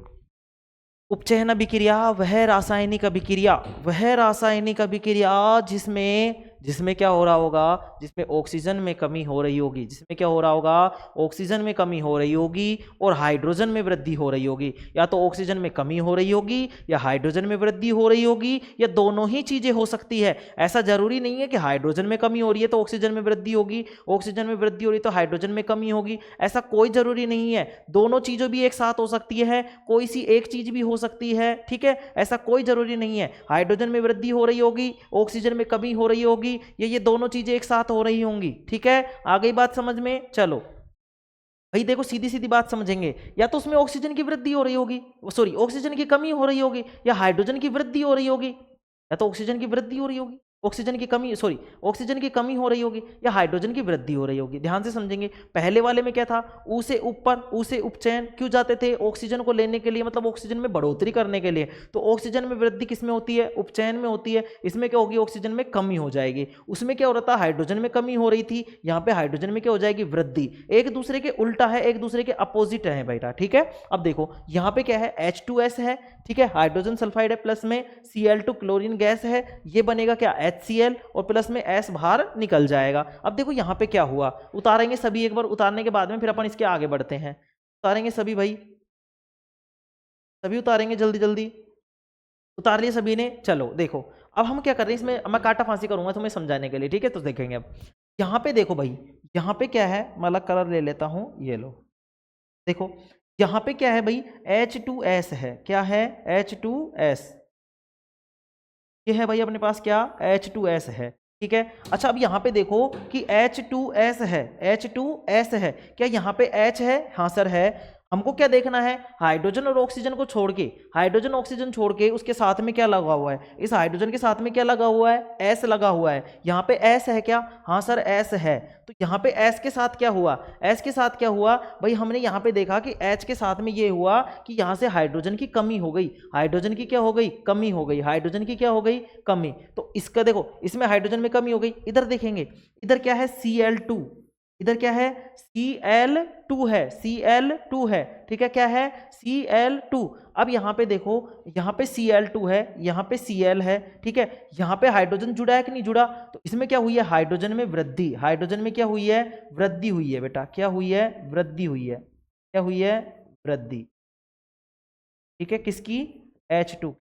उपचयन अभिक्रिया वह रासायनिक अभिक्रिया, वह रासायनिक अभिक्रिया जिसमें, जिसमें क्या हो रहा होगा, जिसमें ऑक्सीजन में कमी हो रही होगी, जिसमें क्या हो रहा होगा, ऑक्सीजन में कमी हो रही होगी और हाइड्रोजन में वृद्धि हो रही होगी। या तो ऑक्सीजन में कमी हो रही होगी या हाइड्रोजन में वृद्धि हो रही होगी, या दोनों ही चीजें हो सकती है। ऐसा जरूरी नहीं है कि हाइड्रोजन में कमी हो रही है तो ऑक्सीजन में वृद्धि होगी, ऑक्सीजन में वृद्धि हो रही है तो हाइड्रोजन में कमी होगी, ऐसा कोई जरूरी नहीं है। दोनों चीजें भी एक साथ हो सकती है, कोई सी एक चीज भी हो सकती है, ठीक है, ऐसा कोई जरूरी नहीं है। हाइड्रोजन में वृद्धि हो रही होगी, ऑक्सीजन में कमी हो रही होगी, ये दोनों चीजें एक साथ हो रही होंगी, ठीक है। आ गई बात समझ में, चलो भाई देखो, सीधी सीधी बात समझेंगे, या तो उसमें ऑक्सीजन की वृद्धि हो रही होगी, सॉरी ऑक्सीजन की कमी हो रही होगी, या हाइड्रोजन की वृद्धि हो रही होगी, या तो ऑक्सीजन की वृद्धि हो रही होगी, ऑक्सीजन की कमी, सॉरी ऑक्सीजन की कमी हो रही होगी, या हाइड्रोजन की वृद्धि हो रही होगी। ध्यान से समझेंगे, पहले वाले में क्या था, ऊ से ऊपर, ऊ से उपचयन क्यों जाते थे, ऑक्सीजन को लेने के लिए, मतलब ऑक्सीजन में बढ़ोतरी करने के लिए। तो ऑक्सीजन में वृद्धि किस में होती है, उपचयन में होती है। इसमें क्या होगी, ऑक्सीजन में कमी हो जाएगी। उसमें क्या हो रहा था, हाइड्रोजन में कमी हो रही थी, यहाँ पे हाइड्रोजन में क्या हो जाएगी, वृद्धि। एक दूसरे के उल्टा है, एक दूसरे के अपोजिट है बेटा, ठीक है। अब देखो यहाँ पे क्या है, H2S है, ठीक है, हाइड्रोजन सल्फाइड है, प्लस में Cl2 क्लोरीन गैस है, ये बनेगा क्या, HCl, और प्लस में S बाहर निकल जाएगा। अब देखो यहाँ पे क्या हुआ, उतारेंगे सभी एक बार, उतारने के बाद में फिर अपन इसके आगे बढ़ते हैं। उतारेंगे सभी भाई, सभी उतारेंगे, जल्दी जल्दी उतार लिए सभी ने। चलो देखो, अब हम क्या कर रहे हैं, इसमें मैं काटा फांसी करूंगा तुम्हें समझाने के लिए, ठीक है। तो देखेंगे अब यहाँ पे, देखो भाई यहाँ पे क्या है, मैं अलग कलर ले लेता हूं, ये लो, देखो यहाँ पे क्या है भाई, H2S है, क्या है, H2S, ये है भाई अपने पास क्या, H2S है। ठीक है। अच्छा अब यहाँ पे देखो कि H2S है, H2S है, क्या यहाँ पे H है? हाँ सर है। हमको क्या देखना है? हाइड्रोजन और ऑक्सीजन को छोड़ के, हाइड्रोजन ऑक्सीजन छोड़ के उसके साथ में क्या लगा हुआ है? इस हाइड्रोजन के साथ में क्या लगा हुआ है? S लगा हुआ है। यहाँ पे S है क्या? हाँ सर S है। तो यहाँ पे S के साथ क्या हुआ? S के साथ क्या हुआ भाई? हमने यहाँ पे देखा कि H के साथ में ये हुआ कि यहाँ से हाइड्रोजन की कमी हो गई, हाइड्रोजन की क्या हो गई? कमी हो गई, हाइड्रोजन की क्या हो गई? कमी। तो इसका देखो, इसमें हाइड्रोजन में कमी हो गई। इधर देखेंगे, इधर क्या है? Cl2, इधर क्या है? Cl2 है, Cl2 है, ठीक है। क्या है? Cl2। अब यहाँ पे देखो, यहाँ पे Cl2 है, यहाँ पे Cl है, ठीक है। यहाँ पे हाइड्रोजन जुड़ा है कि नहीं जुड़ा? तो इसमें क्या हुई है? हाइड्रोजन में वृद्धि, हाइड्रोजन में क्या हुई है? वृद्धि हुई है बेटा। क्या हुई है? वृद्धि हुई है। क्या हुई है? वृद्धि। ठीक है, किसकी? H2।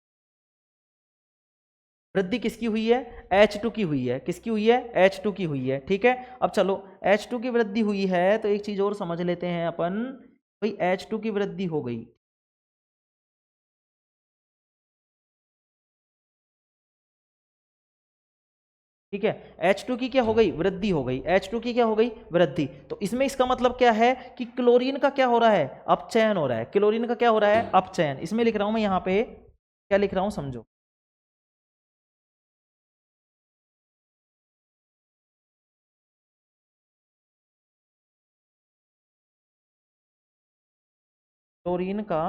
वृद्धि किसकी हुई है? H2 की हुई है। किसकी हुई है? H2 की हुई है, ठीक है। अब चलो, H2 की वृद्धि हुई है तो एक चीज और समझ लेते हैं अपन, भाई H2 की वृद्धि हो गई, ठीक है। H2 की क्या हो गई? वृद्धि हो गई। H2 की क्या हो गई? वृद्धि। तो इसमें इसका मतलब क्या है कि क्लोरीन का क्या हो रहा है? अपचयन हो रहा है। क्लोरीन का क्या हो रहा है? अपचयन। इसमें लिख रहा हूं मैं, यहाँ पे क्या लिख रहा हूं समझो। क्लोरीन का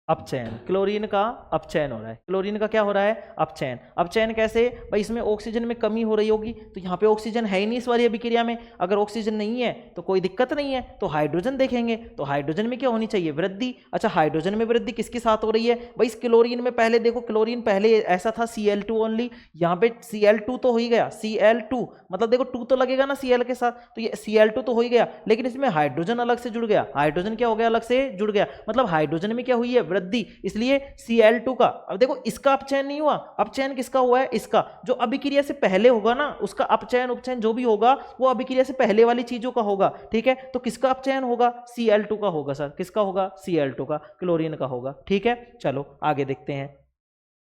अपचयन, क्लोरीन का अपचयन हो रहा है। क्लोरीन का क्या हो रहा है? अपचयन। अपचयन कैसे भाई? इसमें ऑक्सीजन में कमी हो रही होगी, तो यहाँ पे ऑक्सीजन है ही नहीं इस वाली अभिक्रिया में। अगर ऑक्सीजन नहीं है तो कोई दिक्कत नहीं है, तो हाइड्रोजन देखेंगे, तो हाइड्रोजन में क्या होनी चाहिए? वृद्धि। अच्छा, हाइड्रोजन में वृद्धि किसके साथ हो रही है भाई? इस क्लोरीन में पहले देखो, क्लोरीन पहले ऐसा था Cl2 ओनली, यहाँ पे Cl2 तो हो ही गया, Cl2 मतलब देखो 2 तो लगेगा ना Cl के साथ, तो ये Cl2 तो हो ही गया, लेकिन इसमें हाइड्रोजन अलग से जुड़ गया। हाइड्रोजन क्या हो गया? अलग से जुड़ गया, मतलब हाइड्रोजन में क्या हुई है? वृद्धि। इसलिए Cl2 का, अब देखो इसका अपचयन नहीं हुआ, अपचयन किसका हुआ है? इसका। जो अभिक्रिया से पहले होगा ना, उसका अपचयन उपचयन जो भी होगा वो अभिक्रिया से पहले वाली चीजों का होगा, ठीक है। तो किसका अपचयन होगा? Cl2 का होगा सर। किसका होगा? Cl2 का, क्लोरीन का होगा, ठीक है। चलो आगे देखते हैं।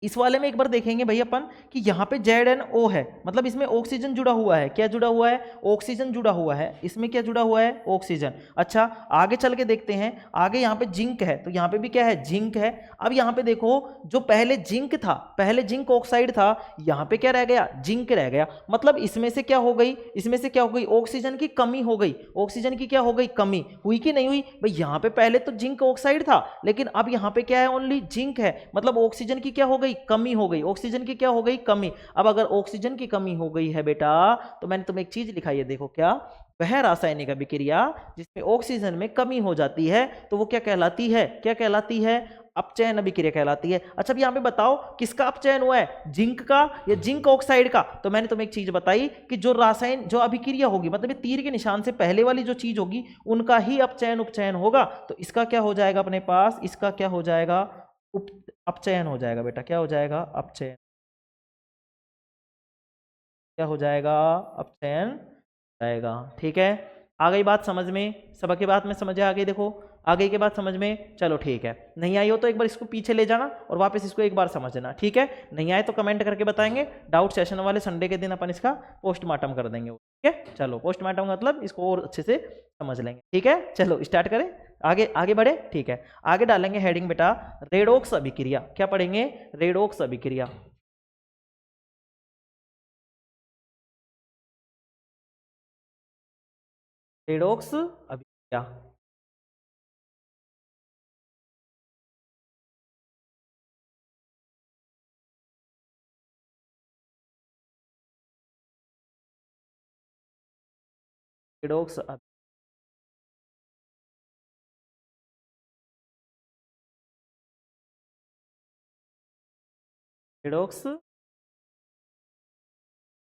इस वाले में एक बार देखेंगे भाई अपन कि यहाँ पे ZnO है, मतलब इसमें ऑक्सीजन जुड़ा हुआ है। क्या जुड़ा हुआ है? ऑक्सीजन जुड़ा हुआ है। इसमें क्या जुड़ा हुआ है? ऑक्सीजन। अच्छा, आगे चल के देखते हैं। आगे यहाँ पे जिंक है, तो यहाँ पे भी क्या है? जिंक है। अब यहाँ पे देखो, जो पहले जिंक था, पहले जिंक ऑक्साइड था, यहाँ पे क्या रह गया? जिंक रह गया। मतलब इसमें से क्या हो गई? इसमें से क्या हो गई? ऑक्सीजन की कमी हो गई। ऑक्सीजन की क्या हो गई? कमी हुई कि नहीं हुई भाई? यहाँ पे पहले तो जिंक ऑक्साइड था, लेकिन अब यहाँ पे क्या है? ओनली जिंक है, मतलब ऑक्सीजन की क्या हो गई? कमी हो गई। ऑक्सीजन की क्या हो गई? कमी। अब अगर ऑक्सीजन की कमी हो गई है बेटा, तो मैंने तुम्हें एक चीज लिखाई है, देखो क्या? वह रासायनिक अभिक्रिया जिसमें ऑक्सीजन में कमी हो जाती है, तो वो क्या कहलाती है? क्या कहलाती है? अपचयन अभिक्रिया कहलाती है। अच्छा, अब यहां पे बताओ किसका अपचयन हुआ है? जिंक का या जिंक ऑक्साइड का? तो मैंने तुम्हें एक चीज बताई कि जो रासायन, जो अभिक्रिया होगी, मतलब ये तीर के निशान से पहले वाली जो चीज होगी, उनका ही अपचयन उपचयन होगा। तो इसका क्या हो जाएगा अपने पास? इसका क्या हो जाएगा? उप अपचयन हो जाएगा बेटा। क्या हो जाएगा? अपचयन। क्या हो जाएगा? अपचयन जाएगा, ठीक है। आ गई बात समझ में? सबकी बात में समझ आ गई? देखो आ गई के बात समझ में? चलो ठीक है। नहीं आई हो तो एक बार इसको पीछे ले जाना और वापस इसको एक बार समझना, ठीक है। नहीं आए तो कमेंट करके बताएंगे। डाउट सेशन वाले संडे के दिन अपन इसका पोस्टमार्टम कर देंगे, ठीक है। चलो, पोस्टमार्टम मतलब इसको और अच्छे से समझ लेंगे, ठीक है। चलो स्टार्ट करें, आगे आगे बढ़े, ठीक है। आगे डालेंगे हेडिंग बेटा, रेडॉक्स अभिक्रिया। क्या पढ़ेंगे? रेडॉक्स अभिक्रिया। रेडॉक्स अभिक्रिया। Redox redox.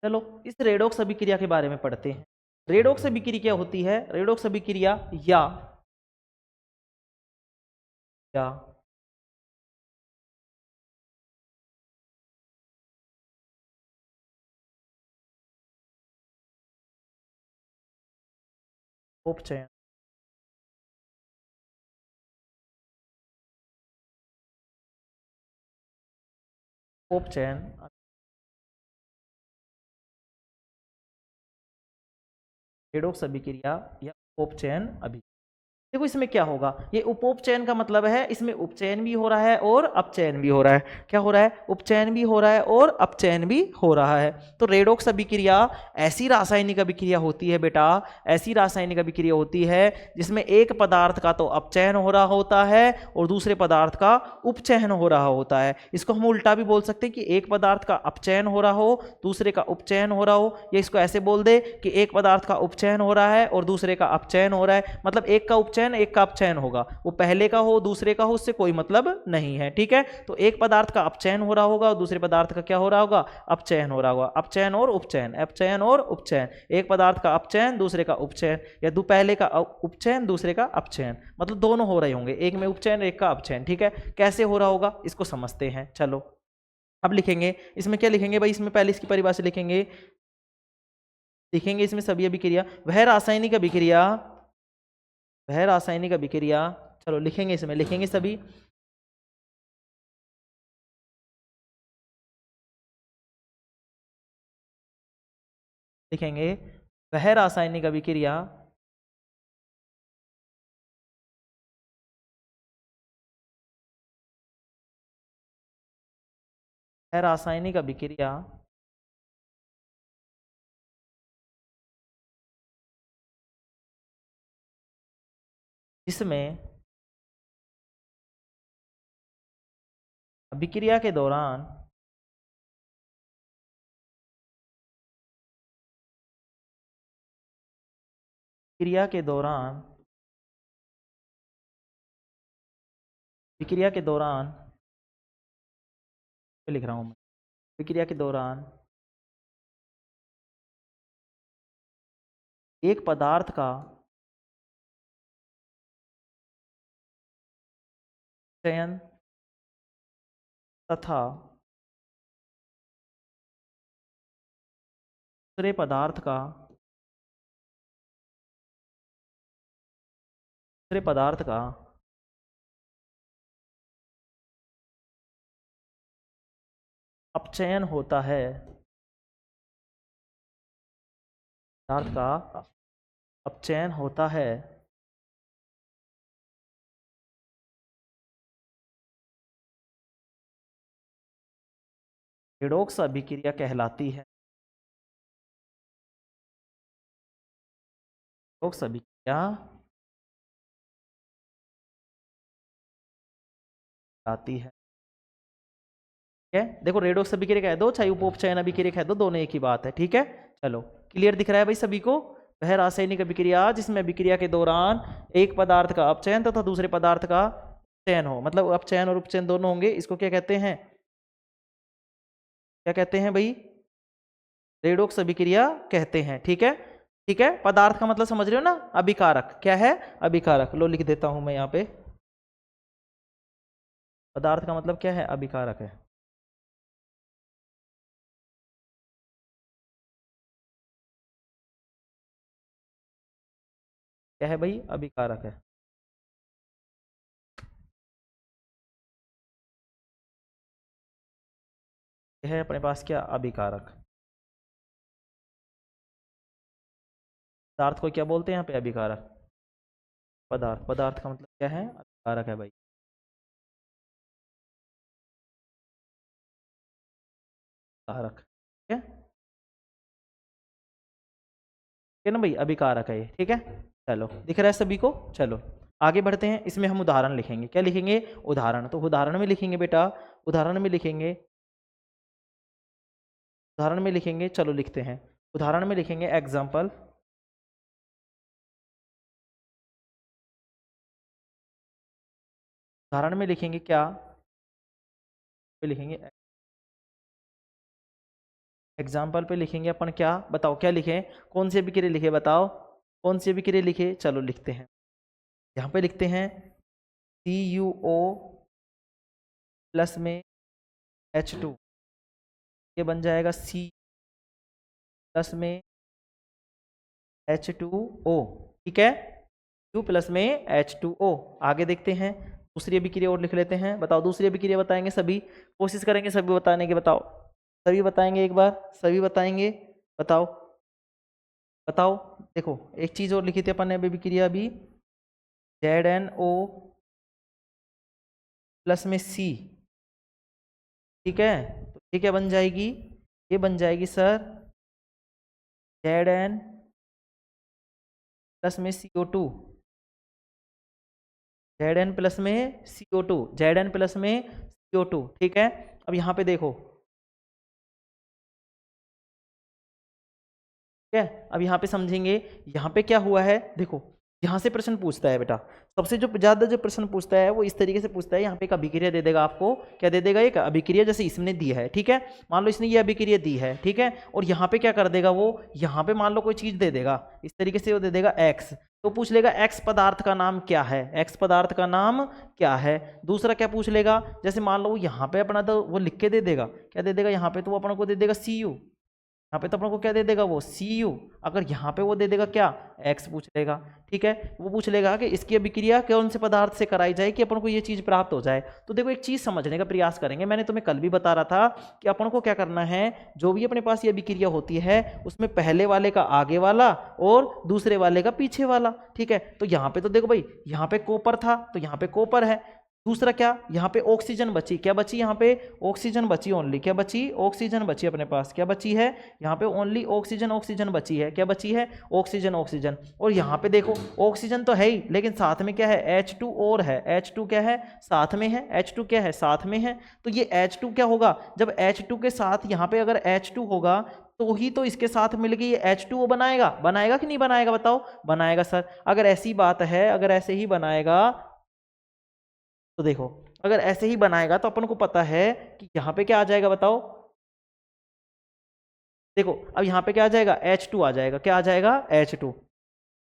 चलो इस रेडॉक्स अभिक्रिया के बारे में पढ़ते हैं। रेडॉक्स अभिक्रिया क्या होती है? रेडॉक्स अभिक्रिया या उपचयन। उपचयन रेडॉक्स अभिक्रिया या उपचयन अभिक्रिया। देखो इसमें क्या होगा, ये उपोपचयन का मतलब है इसमें उपचयन भी हो रहा है और अपचयन भी हो रहा है। क्या हो रहा है, उपचयन भी हो रहा है और अपचयन भी हो रहा है। तो रेडॉक्स अभिक्रिया ऐसी रासायनिक अभिक्रिया होती है बेटा, ऐसी रासायनिक अभिक्रिया होती है जिसमें एक पदार्थ का तो अपचयन हो रहा होता है और दूसरे पदार्थ का उपचयन हो रहा होता है। इसको हम उल्टा भी बोल सकते हैं कि एक पदार्थ का अपचयन हो रहा हो, दूसरे का उपचयन हो रहा हो, या इसको ऐसे बोल दे कि एक पदार्थ का उपचयन हो रहा है और दूसरे का अपचयन हो रहा है। मतलब एक का उपचयन एक का अपचयन होगा, वो पहले का हो दूसरे का हो उससे कोई मतलब नहीं है। ठीक है, तो एक पदार्थ का अपचयन हो रहा होगा और दूसरे पदार्थ का क्या हो रहा होगा, अपचयन हो रहा होगा। अपचयन और उपचयन, अपचयन और उपचयन, एक पदार्थ का अपचयन दूसरे का उपचयन, या पहले का उपचयन दूसरे का अपचयन, मतलब दोनों हो रहे होंगे, एक में उपचयन एक का अपचयन। ठीक है, कैसे हो रहा होगा इसको समझते हैं। चलो अब लिखेंगे, इसमें क्या लिखेंगे भाई, इसमें पहले इसकी परिभाषा लिखेंगे, लिखेंगे इसमें सभी अभिक्रिया, वह रासायनिक अभिक्रिया, वह रासायनिक अभिक्रिया, चलो लिखेंगे इसमें, लिखेंगे सभी, लिखेंगे वह रासायनिक अभिक्रिया वह रासायनिक अभिक्रिया जिसमें अभिक्रिया के दौरान क्रिया के दौरान विक्रिया के दौरान लिख रहा हूं मैं, विक्रिया के दौरान एक पदार्थ का चयन तथा दूसरे पदार्थ का अपचयन होता है, पदार्थ का अपचयन होता है, रेडॉक्स अभिक्रिया कहलाती है। रेडॉक्स अभिक्रिया कहलाती है। ठीक है, देखो रेडॉक्स अभिक्रिया कह दो चाहे उपचयन अभिक्रिया कह दो, दोनों एक ही बात है। ठीक है, चलो क्लियर दिख रहा है भाई सभी को। वह रासायनिक अभिक्रिया जिसमें अभिक्रिया के दौरान एक पदार्थ का अपचयन तथा दूसरे पदार्थ का चयन हो, मतलब अपचयन और उपचयन दोनों होंगे, इसको क्या कहते हैं, क्या कहते हैं भाई, रेडॉक्स अभिक्रिया कहते हैं। ठीक है, ठीक है, पदार्थ का मतलब समझ रहे हो ना, अभिकारक क्या है, अभिकारक। लो लिख देता हूं मैं यहाँ पे, पदार्थ का मतलब क्या है, अभिकारक है। क्या है भाई, अभिकारक है। यह है अपने पास क्या, अभिकारक। पदार्थ को क्या बोलते हैं यहाँ पे, अभिकारक। पदार्थ, पदार्थ का मतलब क्या है, अभिकारक है भाई। कारक, ठीक है, ठीक है ना भाई, अभिकारक है ये। ठीक है, चलो दिख रहा है सभी को। चलो आगे बढ़ते हैं, इसमें हम उदाहरण लिखेंगे। क्या लिखेंगे, उदाहरण। तो उदाहरण में लिखेंगे बेटा, उदाहरण में लिखेंगे, उदाहरण में लिखेंगे, चलो लिखते हैं, उदाहरण में लिखेंगे एग्जाम्पल, उदाहरण में लिखेंगे क्या, पे लिखेंगे एग्जाम्पल पे लिखेंगे अपन क्या, बताओ क्या लिखें, कौन सी अभिक्रिया लिखे, बताओ कौन सी अभिक्रिया लिखे। चलो लिखते हैं, यहाँ पे लिखते हैं CuO प्लस में H2, ये बन जाएगा C प्लस में H2O। ठीक है, Q प्लस में H2O। आगे देखते हैं, दूसरी अभिक्रिया और लिख लेते हैं। बताओ दूसरी अभिक्रिया बताएंगे सभी, कोशिश करेंगे सभी बताने की। बताओ सभी बताएंगे, एक बार सभी बताएंगे। बताओ बताओ। देखो एक चीज और लिखी थी अपन ने अभिक्रिया अभी, ZnO प्लस में C, ठीक है। तो ये क्या बन जाएगी, ये बन जाएगी सर Zn प्लस में CO2, Zn प्लस में CO2, Zn प्लस में CO2, ठीक है। अब यहाँ पे देखो, ठीक है। अब यहाँ पे समझेंगे यहाँ पे क्या हुआ है। देखो यहाँ से प्रश्न पूछता है बेटा, सबसे जो ज्यादा जो प्रश्न पूछता है वो इस तरीके से पूछता है। यहाँ पे एक अभिक्रिया दे देगा आपको, क्या दे देगा, एक अभिक्रिया जैसे इसने दी है, ठीक है। मान लो इसने ये अभिक्रिया दी है, ठीक है। और यहाँ पे क्या कर देगा वो, यहाँ पे मान लो कोई चीज दे देगा इस तरीके से, वो दे देगा X, तो पूछ लेगा X पदार्थ का नाम क्या है, X पदार्थ का नाम क्या है। दूसरा क्या पूछ लेगा, जैसे मान लो यहाँ पे अपना तो वो लिख के दे देगा, क्या दे देगा, यहाँ पे तो वो अपने को दे देगा Cu, यहाँ पे तो अपन को क्या दे देगा वो Cu। अगर यहाँ पे वो दे देगा क्या, X पूछ लेगा, ठीक है। वो पूछ लेगा कि इसकी अभिक्रिया कौन से पदार्थ से कराई जाए कि अपन को ये चीज प्राप्त हो जाए। तो देखो एक चीज समझने का प्रयास करेंगे, मैंने तुम्हें कल भी बता रहा था कि अपन को क्या करना है, जो भी अपने पास ये अभिक्रिया होती है उसमें पहले वाले का आगे वाला और दूसरे वाले का पीछे वाला, ठीक है। तो यहाँ पे तो देखो भाई, यहाँ पे कॉपर था तो यहाँ पे कॉपर है। दूसरा क्या, यहाँ पे ऑक्सीजन बची, क्या बची, यहाँ पे ऑक्सीजन बची ओनली, क्या बची, ऑक्सीजन बची अपने पास, क्या बची है, यहाँ पे ओनली ऑक्सीजन, ऑक्सीजन बची है, क्या बची है, ऑक्सीजन, ऑक्सीजन। और यहाँ पे देखो ऑक्सीजन तो है ही, लेकिन साथ में क्या है, H2 और है, H2 क्या है, साथ में है, H2 क्या है, साथ में है। तो ये H2 क्या होगा, जब H2 के साथ यहाँ पे अगर H2 होगा तो ही तो इसके साथ मिलके ये H2O बनाएगा, बनाएगा कि नहीं बनाएगा, बताओ, बनाएगा सर। अगर ऐसी बात है, अगर ऐसे ही बनाएगा तो देखो, अगर ऐसे ही बनाएगा तो अपन को पता है कि यहाँ पे क्या आ जाएगा, बताओ। देखो अब यहाँ पे क्या आ जाएगा, H2 आ जाएगा, क्या आ जाएगा, H2।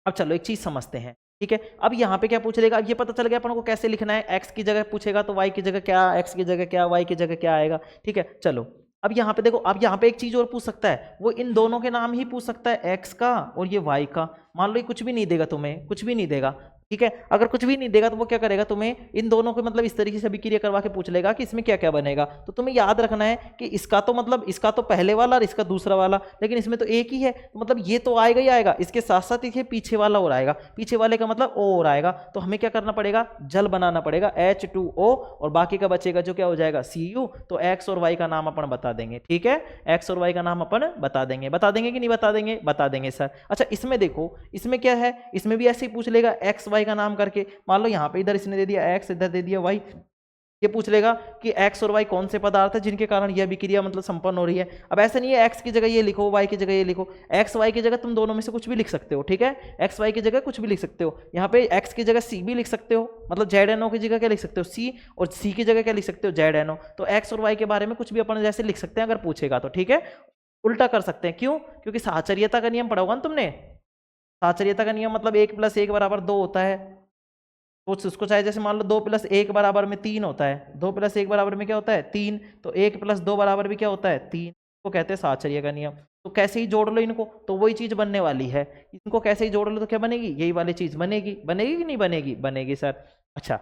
अब चलो एक चीज समझते हैं, ठीक है। अब यहाँ पे क्या पूछ लेगा, अब ये पता चल गया अपन को कैसे लिखना है, x की जगह पूछेगा तो y की जगह क्या, x की जगह क्या, y की जगह क्या आएगा, ठीक है। चलो अब यहाँ पे देखो, अब यहाँ पे एक चीज और पूछ सकता है, वो इन दोनों के नाम ही पूछ सकता है, x का और ये y का। मान लो ये कुछ भी नहीं देगा तुम्हें, कुछ भी नहीं देगा, ठीक है। अगर कुछ भी नहीं देगा तो वो क्या करेगा, तुम्हें इन दोनों को मतलब इस तरीके से अभिक्रिया करवा के पूछ लेगा कि इसमें क्या क्या बनेगा। तो तुम्हें याद रखना है कि इसका तो मतलब इसका तो पहले वाला और इसका दूसरा वाला, लेकिन इसमें तो एक ही है, तो मतलब ये तो आएगा ही आएगा, इसके साथ साथ ये पीछे वाला और आएगा, पीछे वाले का मतलब O और आएगा। तो हमें क्या करना पड़ेगा, जल बनाना पड़ेगा H2O, और बाकी का बचेगा जो क्या हो जाएगा, Cu। तो x और y का नाम अपन बता देंगे, ठीक है, x और y का नाम अपन बता देंगे, बता देंगे कि नहीं बता देंगे, बता देंगे सर। अच्छा इसमें देखो, इसमें क्या है, इसमें भी ऐसे ही पूछ लेगा x y का नाम करके। मान लो यहाँ पे इधर इसने दे दिया x, इधर दे दिया y, ये पूछ लेगा कि x और y कौन से पदार्थ है जिनके कारण यह अभिक्रिया मतलब संपन्न हो रही है। अब ऐसा नहीं है x की जगह ये लिखो, y की जगह ये लिखो, x y की जगह तुम दोनों में से कुछ भी लिख सकते हो, ठीक है, x y की जगह कुछ भी लिख सकते हो। यहाँ पे x की जगह c भी लिख सकते हो, मतलब ZnO की जगह क्या लिख सकते हो, c, और c की जगह क्या लिख सकते हो, ZnO। तो x और y के बारे में कुछ भी अपन जैसे लिख सकते हैं अगर पूछेगा तो, ठीक है। उल्टा कर सकते हैं, क्यों, क्योंकि साहचर्यता का नियम पढ़ा होगा ना तुमने, साहचर्यता का नियम मतलब 1 + 1 = 2 होता है। तो उसको चाहे जैसे मान लो 2 + 1 = 3 होता है, 2 + 1 = क्या होता है, 3। तो 1 + 2 = भी क्या होता है, 3 को कहते हैं साहचर्य का नियम। तो कैसे ही जोड़ लो इनको तो वही चीज बनने वाली है, इनको कैसे ही जोड़ लो तो क्या बनेगी, यही वाली चीज बनेगी, बनेगी कि नहीं बनेगी, बनेगी सर। अच्छा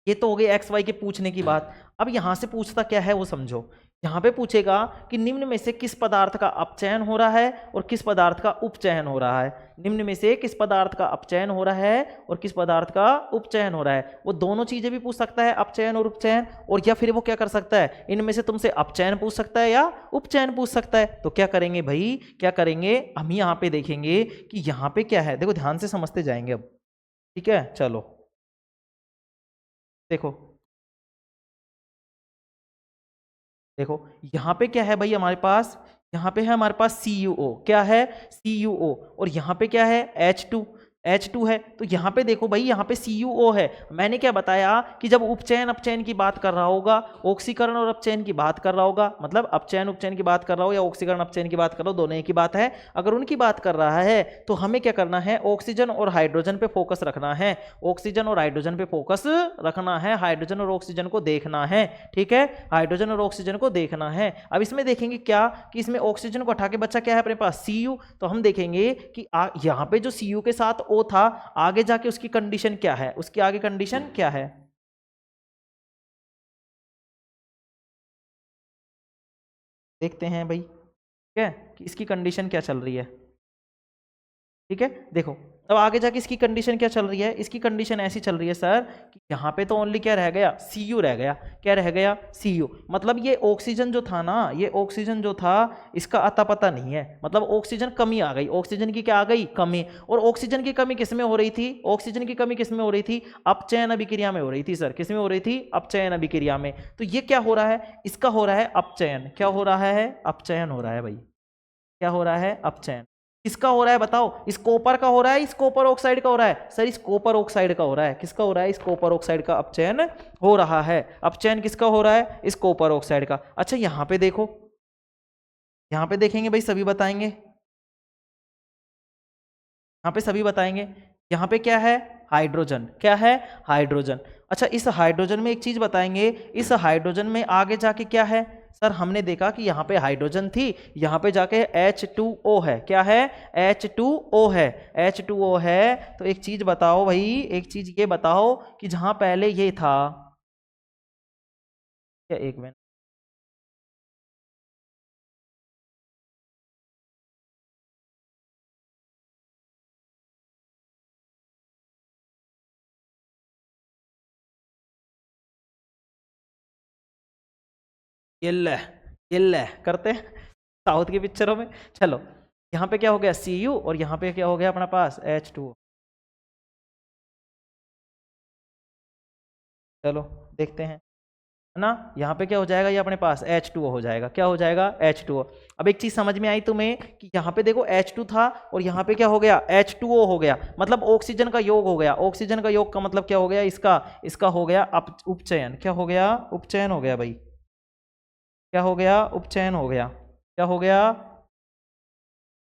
ये तो हो गई एक्स वाई के पूछने की बात। अब यहां से पूछता क्या है वो समझो, यहाँ पे पूछेगा कि निम्न में से किस पदार्थ का अपचयन हो रहा है और किस पदार्थ का उपचयन हो रहा है। निम्न में से किस पदार्थ का अपचयन हो रहा है और किस पदार्थ का उपचयन हो रहा है। वो दोनों चीजें भी पूछ सकता है, अपचयन और उपचयन, और या फिर वो क्या कर सकता है, इनमें से तुमसे अपचयन पूछ सकता है या उपचयन पूछ सकता है। तो क्या करेंगे भाई, क्या करेंगे हम यहाँ पे देखेंगे कि यहाँ पे क्या है, देखो ध्यान से समझते जाएंगे अब, ठीक है। चलो देखो देखो यहाँ पे क्या है भाई हमारे पास, यहाँ पे है हमारे पास CuO, क्या है CuO, और यहाँ पे क्या है H2 है। तो यहाँ पे देखो भाई यहाँ पे CuO है। मैंने क्या बताया कि जब उपचयन अपचयन की बात कर रहा होगा, ऑक्सीकरण और अपचयन की बात कर रहा होगा, मतलब अपचयन उपचयन की बात कर रहा हो या ऑक्सीकरण अपचयन की बात कर रहा हो, दोनों एक ही बात है। अगर उनकी बात कर रहा है तो हमें क्या करना है, ऑक्सीजन और हाइड्रोजन पे फोकस रखना है, ऑक्सीजन और हाइड्रोजन पे फोकस रखना है, हाइड्रोजन और ऑक्सीजन को देखना है, ठीक है, हाइड्रोजन और ऑक्सीजन को देखना है। अब इसमें देखेंगे क्या कि इसमें ऑक्सीजन को हटा के बचा क्या है अपने पास, Cu। तो हम देखेंगे कि यहाँ पे जो Cu के साथ O था, आगे जाके उसकी कंडीशन क्या है, उसकी आगे कंडीशन क्या है, देखते हैं भाई, ठीक है, कि इसकी कंडीशन क्या चल रही है। ठीक है, देखो अब आगे जाके इसकी कंडीशन क्या चल रही है। इसकी कंडीशन ऐसी चल रही है सर कि यहाँ पे तो ओनली क्या रह गया, Cu रह गया। क्या रह गया, Cu। मतलब ये ऑक्सीजन जो था ना, ये ऑक्सीजन जो था इसका अता पता नहीं है, मतलब ऑक्सीजन कमी आ गई, ऑक्सीजन की क्या आ गई, कमी। और ऑक्सीजन की कमी किस में हो रही थी, ऑक्सीजन की कमी किस में हो रही थी, अपचयन अभिक्रिया में हो रही थी सर। किस में हो रही थी, अपचयन अभिक्रिया में। तो ये क्या हो रहा है, इसका हो रहा है अपचयन। क्या हो रहा है, अपचयन हो रहा है भाई। क्या हो रहा है, अपचयन। किसका हो रहा है बताओ, इस कॉपर का हो रहा है, इस कॉपर ऑक्साइड का हो रहा है सर, इस कॉपर ऑक्साइड का हो रहा है। किसका हो रहा है, इस कॉपर ऑक्साइड का अपचयन हो रहा है। अपचयन किसका हो रहा है, इस कॉपर ऑक्साइड का। अच्छा यहां पे देखो, यहां पे देखेंगे भाई, सभी बताएंगे, यहां पे सभी बताएंगे। यहां पे क्या है, हाइड्रोजन। क्या है, हाइड्रोजन। अच्छा इस हाइड्रोजन में एक चीज बताएंगे, इस हाइड्रोजन में आगे जाके क्या है सर, हमने देखा कि यहाँ पे हाइड्रोजन थी, यहाँ पे जाके H2O है। क्या है, H2O है। H2O है। तो एक चीज बताओ भाई, एक चीज ये बताओ कि जहां पहले ये था, क्या, एक मिनट, ये ले, ये ले करते हैं साउथ की पिक्चरों में। चलो यहाँ पे क्या हो गया, Cu, और यहाँ पे क्या हो गया अपना पास, H2O। चलो देखते हैं, है ना। यहाँ पे क्या हो जाएगा, ये अपने पास H2O हो जाएगा। क्या हो जाएगा, H2O। अब एक चीज समझ में आई तुम्हें कि यहाँ पे देखो H2 था और यहाँ पे क्या हो गया, H2O हो गया, मतलब ऑक्सीजन का योग हो गया। ऑक्सीजन का योग का मतलब क्या हो गया, इसका इसका हो गया उपचयन। क्या हो गया, उपचयन हो गया भाई। क्या हो गया, उपचयन हो गया। क्या हो गया,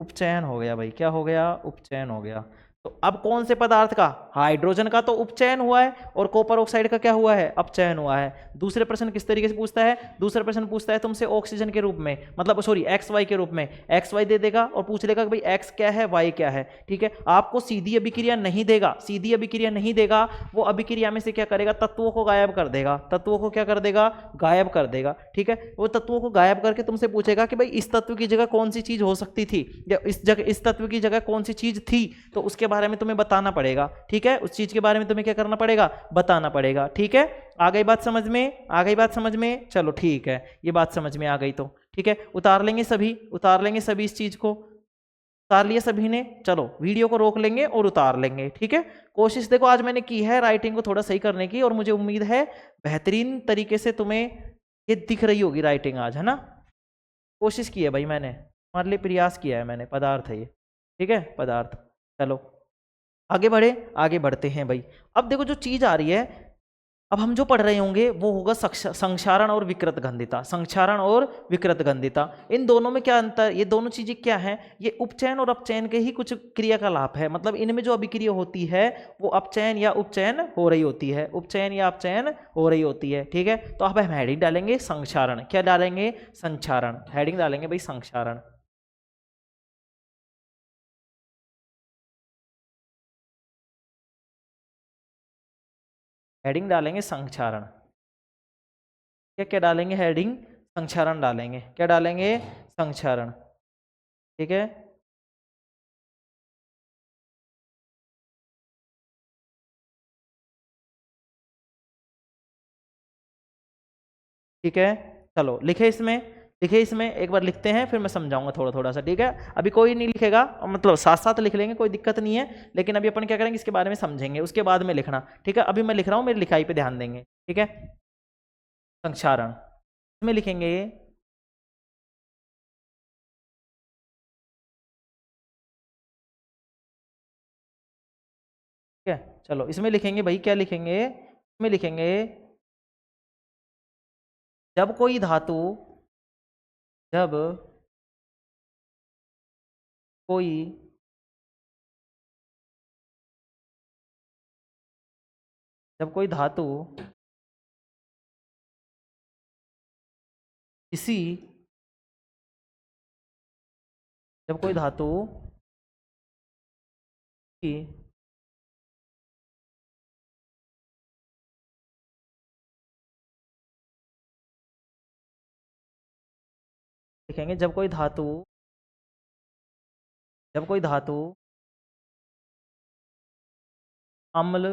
उपचयन हो गया भाई। क्या हो गया, उपचयन हो गया। तो अब कौन से पदार्थ का, हाइड्रोजन का तो उपचयन हुआ है, और कॉपर ऑक्साइड का क्या हुआ है, अपचयन हुआ है। दूसरे प्रश्न किस तरीके से पूछता है, दूसरे प्रश्न पूछता है तुमसे ऑक्सीजन के रूप में, मतलब सॉरी एक्स वाई के रूप में। एक्स वाई दे देगा और पूछ लेगा कि भाई एक्स क्या है, वाई क्या है। ठीक है, आपको सीधी अभिक्रिया नहीं देगा, सीधी अभिक्रिया नहीं देगा, वो अभिक्रिया में से क्या करेगा, तत्वों को गायब कर देगा। तत्वों को क्या कर देगा, गायब कर देगा। ठीक है, वो तत्वों को गायब करके तुमसे पूछेगा कि भाई इस तत्व की जगह कौन सी चीज हो सकती थी, या इस जगह, इस तत्व की जगह कौन सी चीज थी, तो उसके बारे में तुम्हें बताना पड़ेगा। ठीक है, उस चीज के बारे में तुम्हें क्या करना पड़ेगा, बताना पड़ेगा। ठीक है, आ गई बात समझ में, आ गई बात समझ में। चलो ठीक है, ये बात समझ में आ गई तो ठीक है, उतार लेंगे सभी, उतार लेंगे सभी इस चीज को। उतार लिया सभी ने, चलो वीडियो को रोक लेंगे और उतार लेंगे। ठीक है, कोशिश देखो आज मैंने की है राइटिंग को थोड़ा सही करने की, और मुझे उम्मीद है बेहतरीन तरीके से तुम्हें ये दिख रही होगी राइटिंग आज, है ना। कोशिश की है भाई मैंने, तुम्हारे लिए प्रयास किया है मैंने। पदार्थ है ये, ठीक है, पदार्थ। चलो आगे बढ़े, आगे बढ़ते हैं भाई। अब देखो जो चीज आ रही है, अब हम जो पढ़ रहे होंगे वो होगा संक्षारण और विकृत गंधिता। संक्षारण और विकृत गंधिता, इन दोनों में क्या अंतर, ये दोनों चीजें क्या हैं, ये उपचयन और अपचयन के ही कुछ क्रियाकलाप है। मतलब इनमें जो अभिक्रिया होती है वो अपचयन या उपचयन हो रही होती है, उपचयन या अपचयन हो रही होती है। ठीक है, तो अब हम हेडिंग डालेंगे संक्षारण। क्या डालेंगे, संक्षारण। हेडिंग डालेंगे भाई संक्षारण। हेडिंग डालेंगे संक्षारण। क्या क्या डालेंगे, हेडिंग संक्षारण डालेंगे। क्या डालेंगे, संक्षारण। ठीक है, ठीक है, चलो लिखे इसमें, लिखे इसमें, एक बार लिखते हैं फिर मैं समझाऊंगा थोड़ा थोड़ा सा। ठीक है, अभी कोई नहीं लिखेगा, मतलब साथ साथ लिख लेंगे, कोई दिक्कत नहीं है, लेकिन अभी अपन क्या करेंगे इसके बारे में समझेंगे, उसके बाद में लिखना। ठीक है, अभी मैं लिख रहा हूँ, मेरी लिखाई पे ध्यान देंगे। ठीक है, संक्षारण इसमें लिखेंगे, ठीक है। चलो इसमें लिखेंगे भाई, क्या लिखेंगे, इसमें लिखेंगे जब कोई धातु, जब कोई जब कोई धातु किसी, जब कोई धातु की लिखेंगे जब कोई धातु अम्ल,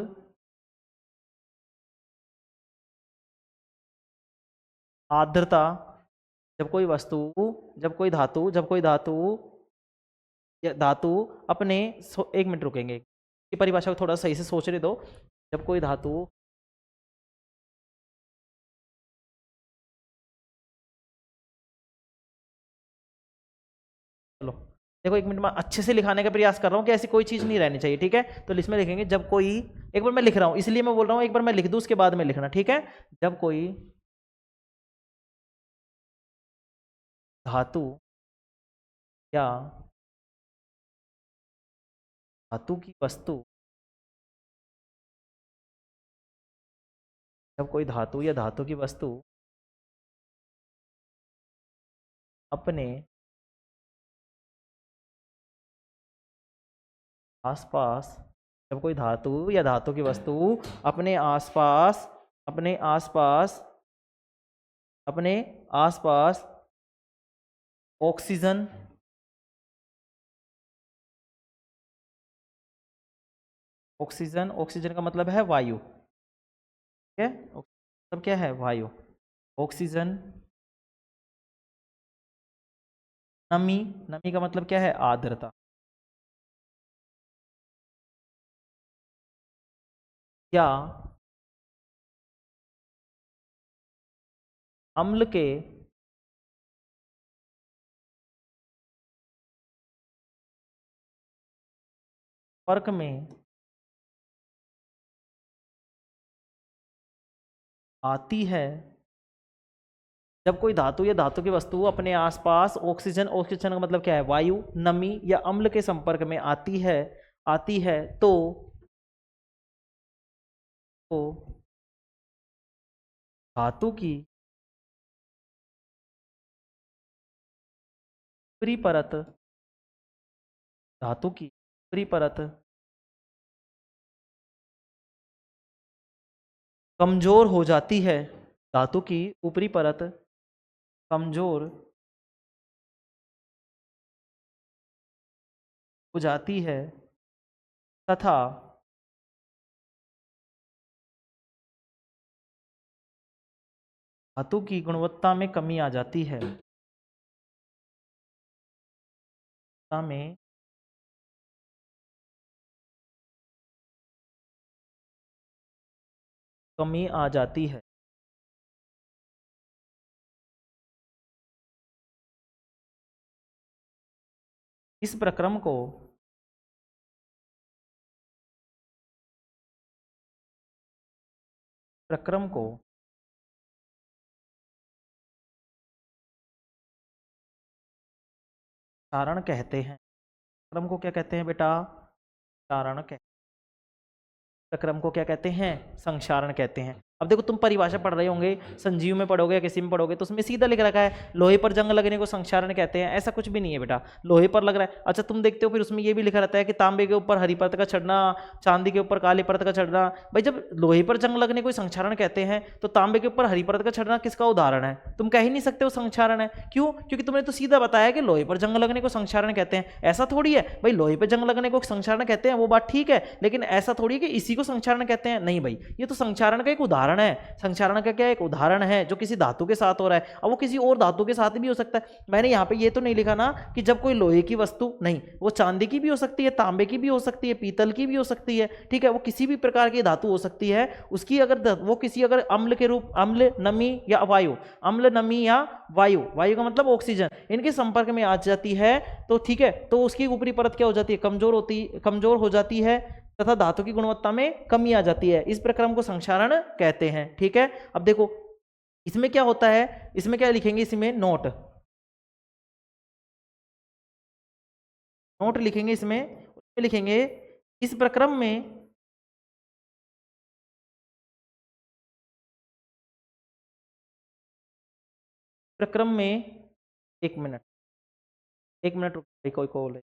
आर्द्रता, जब कोई धातु या धातु अपने 1 मिनट रुकेंगे, की परिभाषा को थोड़ा सही से सोचने दो। जब कोई धातु चलो देखो 1 मिनट में अच्छे से लिखाने का प्रयास कर रहा हूँ कि ऐसी कोई चीज़ नहीं रहनी चाहिए, ठीक है। तो इसमें लिखेंगे जब कोई, एक बार मैं लिख रहा हूँ इसलिए मैं बोल रहा हूँ एक बार मैं लिख दूँ उसके बाद में लिखना, ठीक है। जब कोई धातु या धातु की वस्तु, जब कोई धातु या धातु की वस्तु अपने आसपास, जब कोई धातु या धातु की वस्तु अपने आसपास अपने आसपास अपने आसपास ऑक्सीजन ऑक्सीजन ऑक्सीजन का मतलब है वायु, ठीक है। मतलब क्या है, वायु। ऑक्सीजन, नमी, नमी का मतलब क्या है, आर्द्रता। या अम्ल के संपर्क में आती है, जब कोई धातु या धातु की वस्तु अपने आसपास ऑक्सीजन, ऑक्सीजन का मतलब क्या है, वायु, नमी या अम्ल के संपर्क में आती है तो धातु की ऊपरी परत धातु की ऊपरी परत कमजोर हो जाती है, धातु की ऊपरी परत कमजोर हो जाती है तथा धातु की गुणवत्ता में कमी आ जाती है, में कमी आ जाती है। इस प्रक्रम को क्षारण कहते हैं। प्रक्रम को क्या कहते हैं बेटा, क्षारण कहते हैं। प्रक्रम को क्या कहते हैं, संक्षारण कहते हैं। अब देखो तुम परिभाषा पढ़ रहे होंगे, संजीव में पढ़ोगे या किसी में पढ़ोगे तो उसमें सीधा लिख रखा है लोहे पर जंग लगने को संक्षारण कहते हैं। ऐसा कुछ भी नहीं है बेटा, लोहे पर लग रहा है। अच्छा तुम देखते हो फिर उसमें ये भी लिखा रहता है कि तांबे के ऊपर हरी परत का चढ़ना, चांदी के ऊपर काली परत का चढ़ना। भाई जब लोहे पर जंग लगने को संक्षारण कहते हैं तो तांबे के ऊपर हरी परत का चढ़ना किसका उदाहरण है, तुम कह ही नहीं सकते वो संक्षारण है। क्यों, क्योंकि तुमने तो सीधा बताया कि लोहे पर जंग लगने को संक्षारण कहते हैं। ऐसा थोड़ी है भाई लोहे पर जंग लगने को संक्षारण कहते हैं, वो बात ठीक है, लेकिन ऐसा थोड़ी है कि इसी को संक्षारण कहते हैं। नहीं भाई, ये तो संक्षारण का एक उदाहरण है। संक्षारण का क्या एक उदाहरण है जो किसी धातु के साथ हो रहा है। अब वो किसी और धातु के साथ भी हो सकता है। मैंने यहाँ पे ये तो नहीं लिखा ना कि जब कोई लोहे की वस्तु, नहीं, वो चांदी की भी हो सकती है, तांबे की भी हो सकती है, पीतल की भी हो सकती है, ठीक है। वो किसी भी प्रकार की धातु हो सकती है। उसकी अगर वो किसी अगर अम्ल के रूप, अम्ल, नमी या वायु, अम्ल, नमी या वायु, वायु का मतलब ऑक्सीजन, इनके संपर्क में आ जाती है तो ठीक है, तो उसकी ऊपरी परत क्या हो जाती है, कमजोर हो जाती है तथा धातु की गुणवत्ता में कमी आ जाती है। इस प्रक्रम को संक्षारण कहते हैं, ठीक है। अब देखो इसमें क्या होता है, इसमें क्या लिखेंगे, इसमें नोट लिखेंगे, इसमें लिखेंगे इस प्रक्रम में 1 मिनट, 1 मिनट रुक, कोई कॉल है।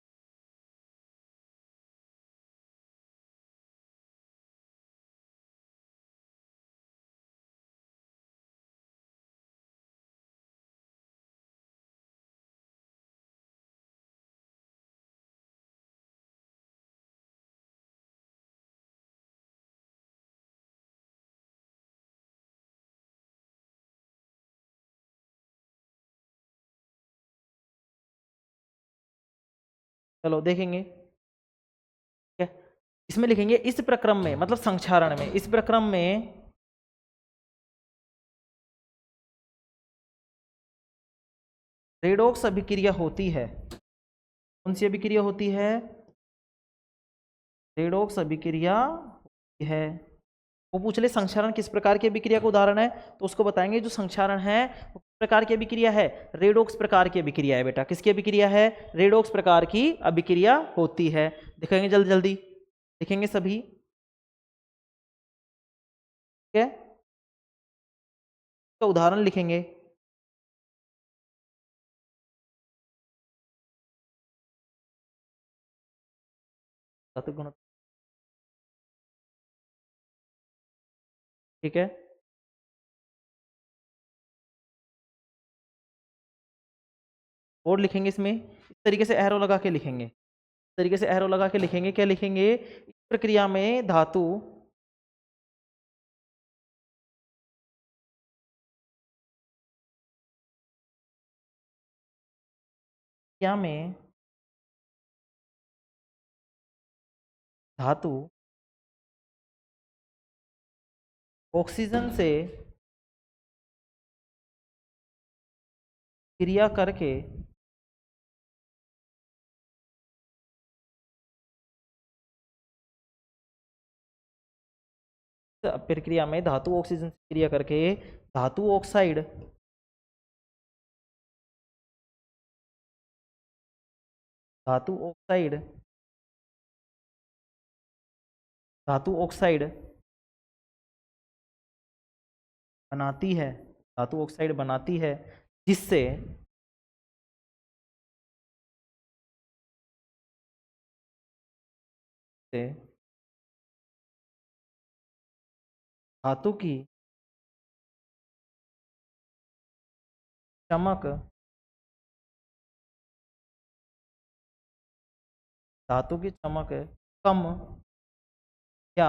चलो देखेंगे, ठीक है। इसमें लिखेंगे इस प्रक्रम में, मतलब संक्षारण में, इस प्रक्रम में रेडॉक्स अभिक्रिया होती है। कौन सी अभिक्रिया होती है? रेडॉक्स अभिक्रिया होती है। वो पूछ ले संक्षारण किस प्रकार की अभिक्रिया का उदाहरण है, तो उसको बताएंगे जो संक्षारण है वो किस प्रकार की अभिक्रिया है, रेडॉक्स प्रकार की अभिक्रिया है बेटा। किसकी अभिक्रिया है? रेडॉक्स प्रकार की अभिक्रिया होती है। दिखाएंगे जल्दी जल्दी, लिखेंगे सभी, ठीक है। तो उदाहरण लिखेंगे, धातु गुण, ठीक है। और लिखेंगे इसमें इस तरीके से एरो लगा के लिखेंगे, इस तरीके से एरो लगा के लिखेंगे। क्या लिखेंगे? इस प्रक्रिया में धातु क्या में धातु ऑक्सीजन से क्रिया करके प्रक्रिया में धातु ऑक्सीजन से क्रिया करके धातु ऑक्साइड, धातु ऑक्साइड, धातु ऑक्साइड बनाती है, धातु ऑक्साइड बनाती है, जिससे से धातु की चमक, धातु की चमक कम या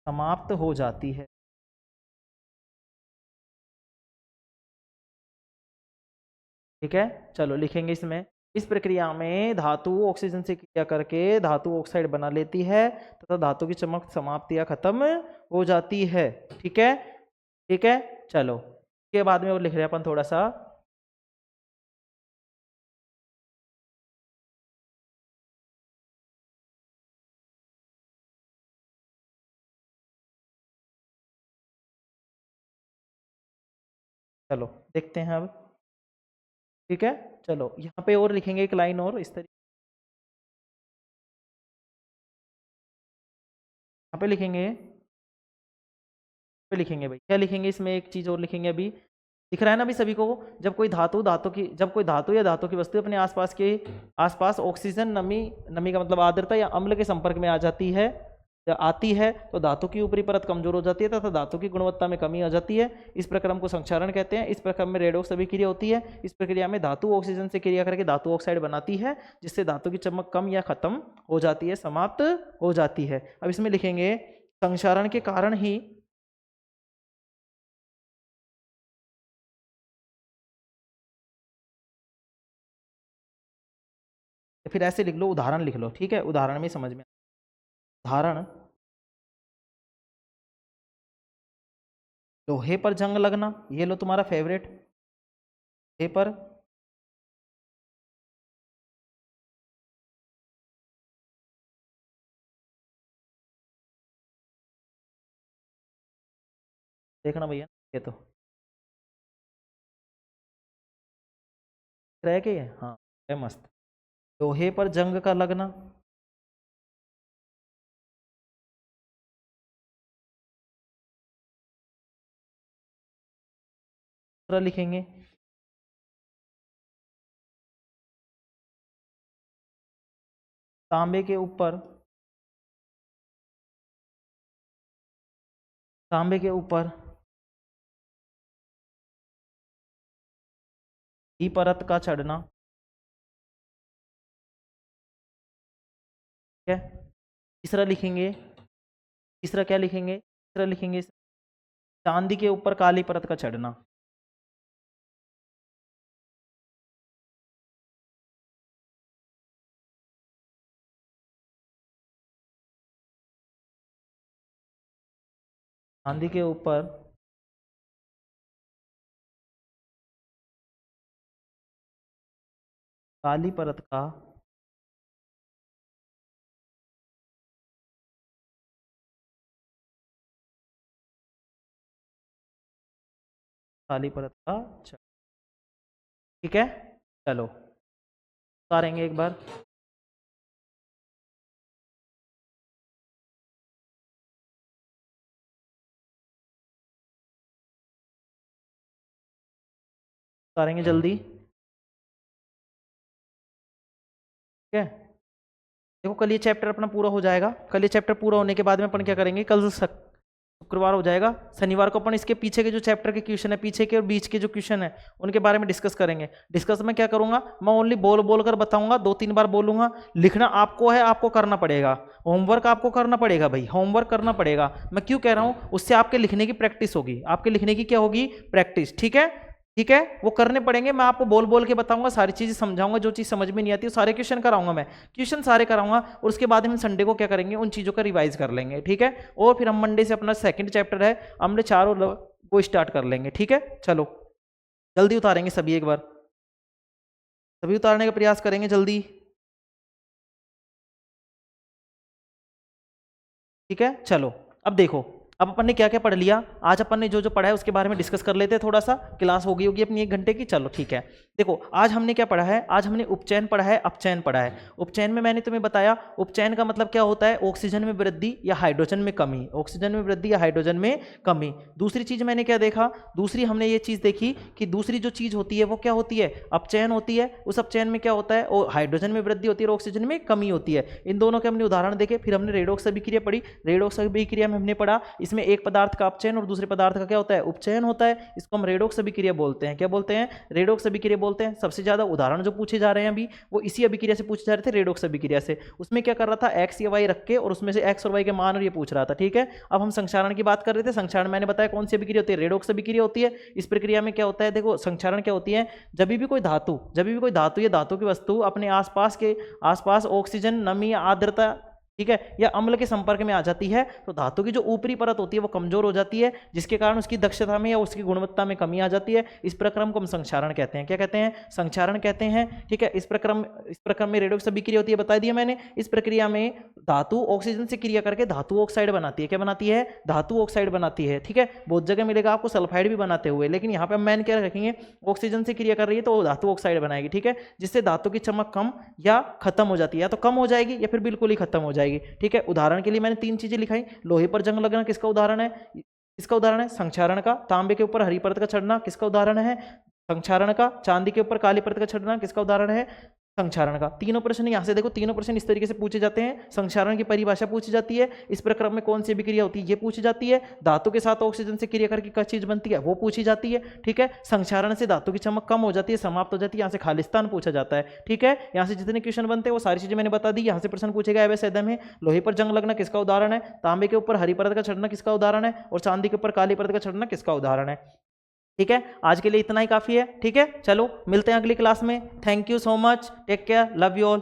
समाप्त हो जाती है। ठीक है, चलो लिखेंगे इसमें, इस प्रक्रिया में धातु ऑक्सीजन से क्रिया करके धातु ऑक्साइड बना लेती है तथा धातु की चमक समाप्त या खत्म हो जाती है। ठीक है, ठीक है। चलो के बाद में और लिख रहे हैं अपन थोड़ा सा, चलो देखते हैं अब। ठीक है, चलो यहाँ पे और लिखेंगे एक लाइन और इस तरीके, यहाँ पे लिखेंगे, पे लिखेंगे भाई, क्या लिखेंगे इसमें, एक चीज और लिखेंगे अभी, दिख रहा है ना अभी सभी को, जब कोई धातु धातु की, जब कोई धातु या धातु की वस्तु अपने आसपास के आसपास ऑक्सीजन, नमी, नमी का मतलब आर्द्रता या अम्ल के संपर्क में आ जाती है या आती है तो धातु की ऊपरी परत कमजोर हो जाती है तथा धातु की गुणवत्ता में कमी आ जाती है। इस प्रक्रम को संक्षारण कहते हैं। इस प्रक्रम में रेडॉक्स अभिक्रिया होती है। इस प्रक्रिया में धातु ऑक्सीजन से क्रिया करके धातु ऑक्साइड बनाती है, जिससे धातु की चमक कम या खत्म हो जाती है, समाप्त हो जाती है। अब इसमें लिखेंगे संक्षारण के कारण ही, फिर ऐसे लिख लो, उदाहरण लिख लो, ठीक है, उदाहरण में समझ में, उदाहरण, लोहे पर जंग लगना, ये लो तुम्हारा फेवरेट, लोहे पर देखना भैया, ये तो रह गए, हाँ है मस्त। लोहे पर जंग का लगना, दूसरा लिखेंगे तांबे के ऊपर, तांबे के ऊपर ही परत का चढ़ना, ठीक है। तीसरा लिखेंगे, तीसरा क्या लिखेंगे, तीसरा लिखेंगे चांदी के ऊपर काली परत का चढ़ना, चांदी के ऊपर काली परत का काली परत का ठीक है। चलो उतारेंगे एक बार। उतारेंगे जल्दी। ठीक है, देखो कल ये चैप्टर अपना पूरा हो जाएगा। कल ये चैप्टर पूरा होने के बाद में अपन क्या करेंगे, कल शुक्रवार हो जाएगा, शनिवार को अपन इसके पीछे के जो चैप्टर के क्वेश्चन है, पीछे के और बीच के जो क्वेश्चन है, उनके बारे में डिस्कस करेंगे। डिस्कस में क्या करूंगा, मैं ओनली बोल बोल कर बताऊंगा, 2-3 बार बोलूंगा। लिखना आपको है, आपको करना पड़ेगा। होमवर्क आपको करना पड़ेगा भाई, होमवर्क करना पड़ेगा। मैं क्यों कह रहा हूं, उससे आपके लिखने की प्रैक्टिस होगी, आपके लिखने की क्या होगी, प्रैक्टिस। ठीक है, ठीक है, वो करने पड़ेंगे। मैं आपको बोल बोल के बताऊंगा, सारी चीजें समझाऊंगा, जो चीज समझ में नहीं आती वो सारे क्वेश्चन कराऊंगा, मैं क्वेश्चन सारे कराऊंगा। और उसके बाद हम संडे को क्या करेंगे, उन चीजों का रिवाइज कर लेंगे। ठीक है, और फिर हम मंडे से अपना सेकंड चैप्टर है, हमने चारों वो स्टार्ट कर लेंगे। ठीक है, चलो जल्दी उतारेंगे सभी, एक बार सभी उतारने का प्रयास करेंगे जल्दी। ठीक है, चलो अब देखो, अब अपन ने क्या क्या पढ़ लिया। आज अपन ने जो जो पढ़ा है उसके बारे में डिस्कस कर लेते हैं थोड़ा सा। क्लास हो गई होगी अपनी 1 घंटे की। चलो ठीक है, देखो आज हमने क्या पढ़ा है, आज हमने उपचयन पढ़ा है, अपचयन पढ़ा है। उपचयन में मैंने तुम्हें बताया, उपचयन का मतलब क्या होता है, ऑक्सीजन में वृद्धि या हाइड्रोजन में कमी, ऑक्सीजन में वृद्धि या हाइड्रोजन में कमी। दूसरी चीज मैंने क्या देखा, दूसरी हमने ये चीज देखी कि दूसरी जो चीज होती है वो क्या होती है, अपचयन होती है। उस अपचयन में क्या होता है, और हाइड्रोजन में वृद्धि होती है और ऑक्सीजन में कमी होती है। इन दोनों के हमने उदाहरण देखे। फिर हमने रेडॉक्स अभिक्रिया पढ़ी। रेडॉक्स अभिक्रिया में हमने पढ़ा, इसमें एक पदार्थ का अपचयन और दूसरे पदार्थ का क्या होता है, उपचयन होता है। इसको हम रेडॉक्स अभिक्रिया बोलते हैं। क्या बोलते हैं, रेडॉक्स अभिक्रिया बोलते हैं। सबसे ज्यादा उदाहरण जो पूछे जा रहे हैं अभी, वो इसी अभिक्रिया से पूछे जा रहे थे, रेडॉक्स अभिक्रिया से। उसमें क्या कर रहा था, एक्स या वाई रख के, और उसमें से एक्स और वाई के मान और ये पूछ रहा था। ठीक है, अब हम संक्षारण की बात कर रहे थे। संक्षारण मैंने बताया कौन सी अभिक्रिया होती है, रेडॉक्स अभिक्रिया होती है। इस प्रक्रिया में क्या होता है, देखो संक्षारण क्या होती है, जब भी कोई धातु या धातु की वस्तु अपने आसपास ऑक्सीजन, नमी, आर्द्रता, ठीक है, या अम्ल के संपर्क में आ जाती है, तो धातु की जो ऊपरी परत होती है वो कमजोर हो जाती है, जिसके कारण उसकी दक्षता में या उसकी गुणवत्ता में कमी आ जाती है। इस प्रक्रम को हम संक्षारण कहते हैं। क्या कहते हैं, संक्षारण कहते हैं। ठीक है, इस प्रक्रम में रेडॉक्स अभिक्रिया होती है, बता दिया मैंने। इस प्रक्रिया में धातु ऑक्सीजन से क्रिया करके धातु ऑक्साइड बनाती है। क्या बनाती है, धातु ऑक्साइड बनाती है। ठीक है, बहुत जगह मिलेगा आपको सल्फाइड भी बनाते हुए, लेकिन यहाँ पे हम मैन क्या रखेंगे, ऑक्सीजन से क्रिया कर रही है तो धातु ऑक्साइड बनाएगी। ठीक है, जिससे धातु की चमक कम या खत्म हो जाती है, या तो कम हो जाएगी या फिर बिल्कुल ही खत्म हो जाएगी। ठीक है, उदाहरण के लिए मैंने 3 चीजें लिखाई। लोहे पर जंग लगना किसका उदाहरण है, किसका उदाहरण है, संक्षारण का। तांबे के ऊपर हरी परत का चढ़ना किसका उदाहरण है, संक्षारण का। चांदी के ऊपर काली परत का चढ़ना किसका उदाहरण है, संक्षारण का। तीनों प्रश्न यहाँ से देखो, तीनों प्रश्न इस तरीके से पूछे जाते हैं। संक्षारण की परिभाषा पूछी जाती है, इस प्रक्रम में कौन सी अभिक्रिया होती है ये पूछी जाती है, धातु के साथ ऑक्सीजन से क्रिया करके क्या चीज बनती है वो पूछी जाती है। ठीक है, संक्षारण से धातु की चमक कम हो जाती है, समाप्त हो जाती है, यहाँ से खालिस्तान पूछा जाता है। ठीक है, यहाँ से जितने क्वेश्चन बनते हैं वो सारी चीजें मैंने बता दी। यहाँ से प्रश्न पूछेगा वैसे एकदम है। लोहे पर जंग लगना किसका उदाहरण है, तांबे के ऊपर हरी परत का चढ़ना किसका उदाहरण है, और चांदी के ऊपर काली परत का चढ़ना किसका उदाहरण है। ठीक है, आज के लिए इतना ही काफी है। ठीक है, चलो मिलते हैं अगली क्लास में। Thank you so much, take care, love you all.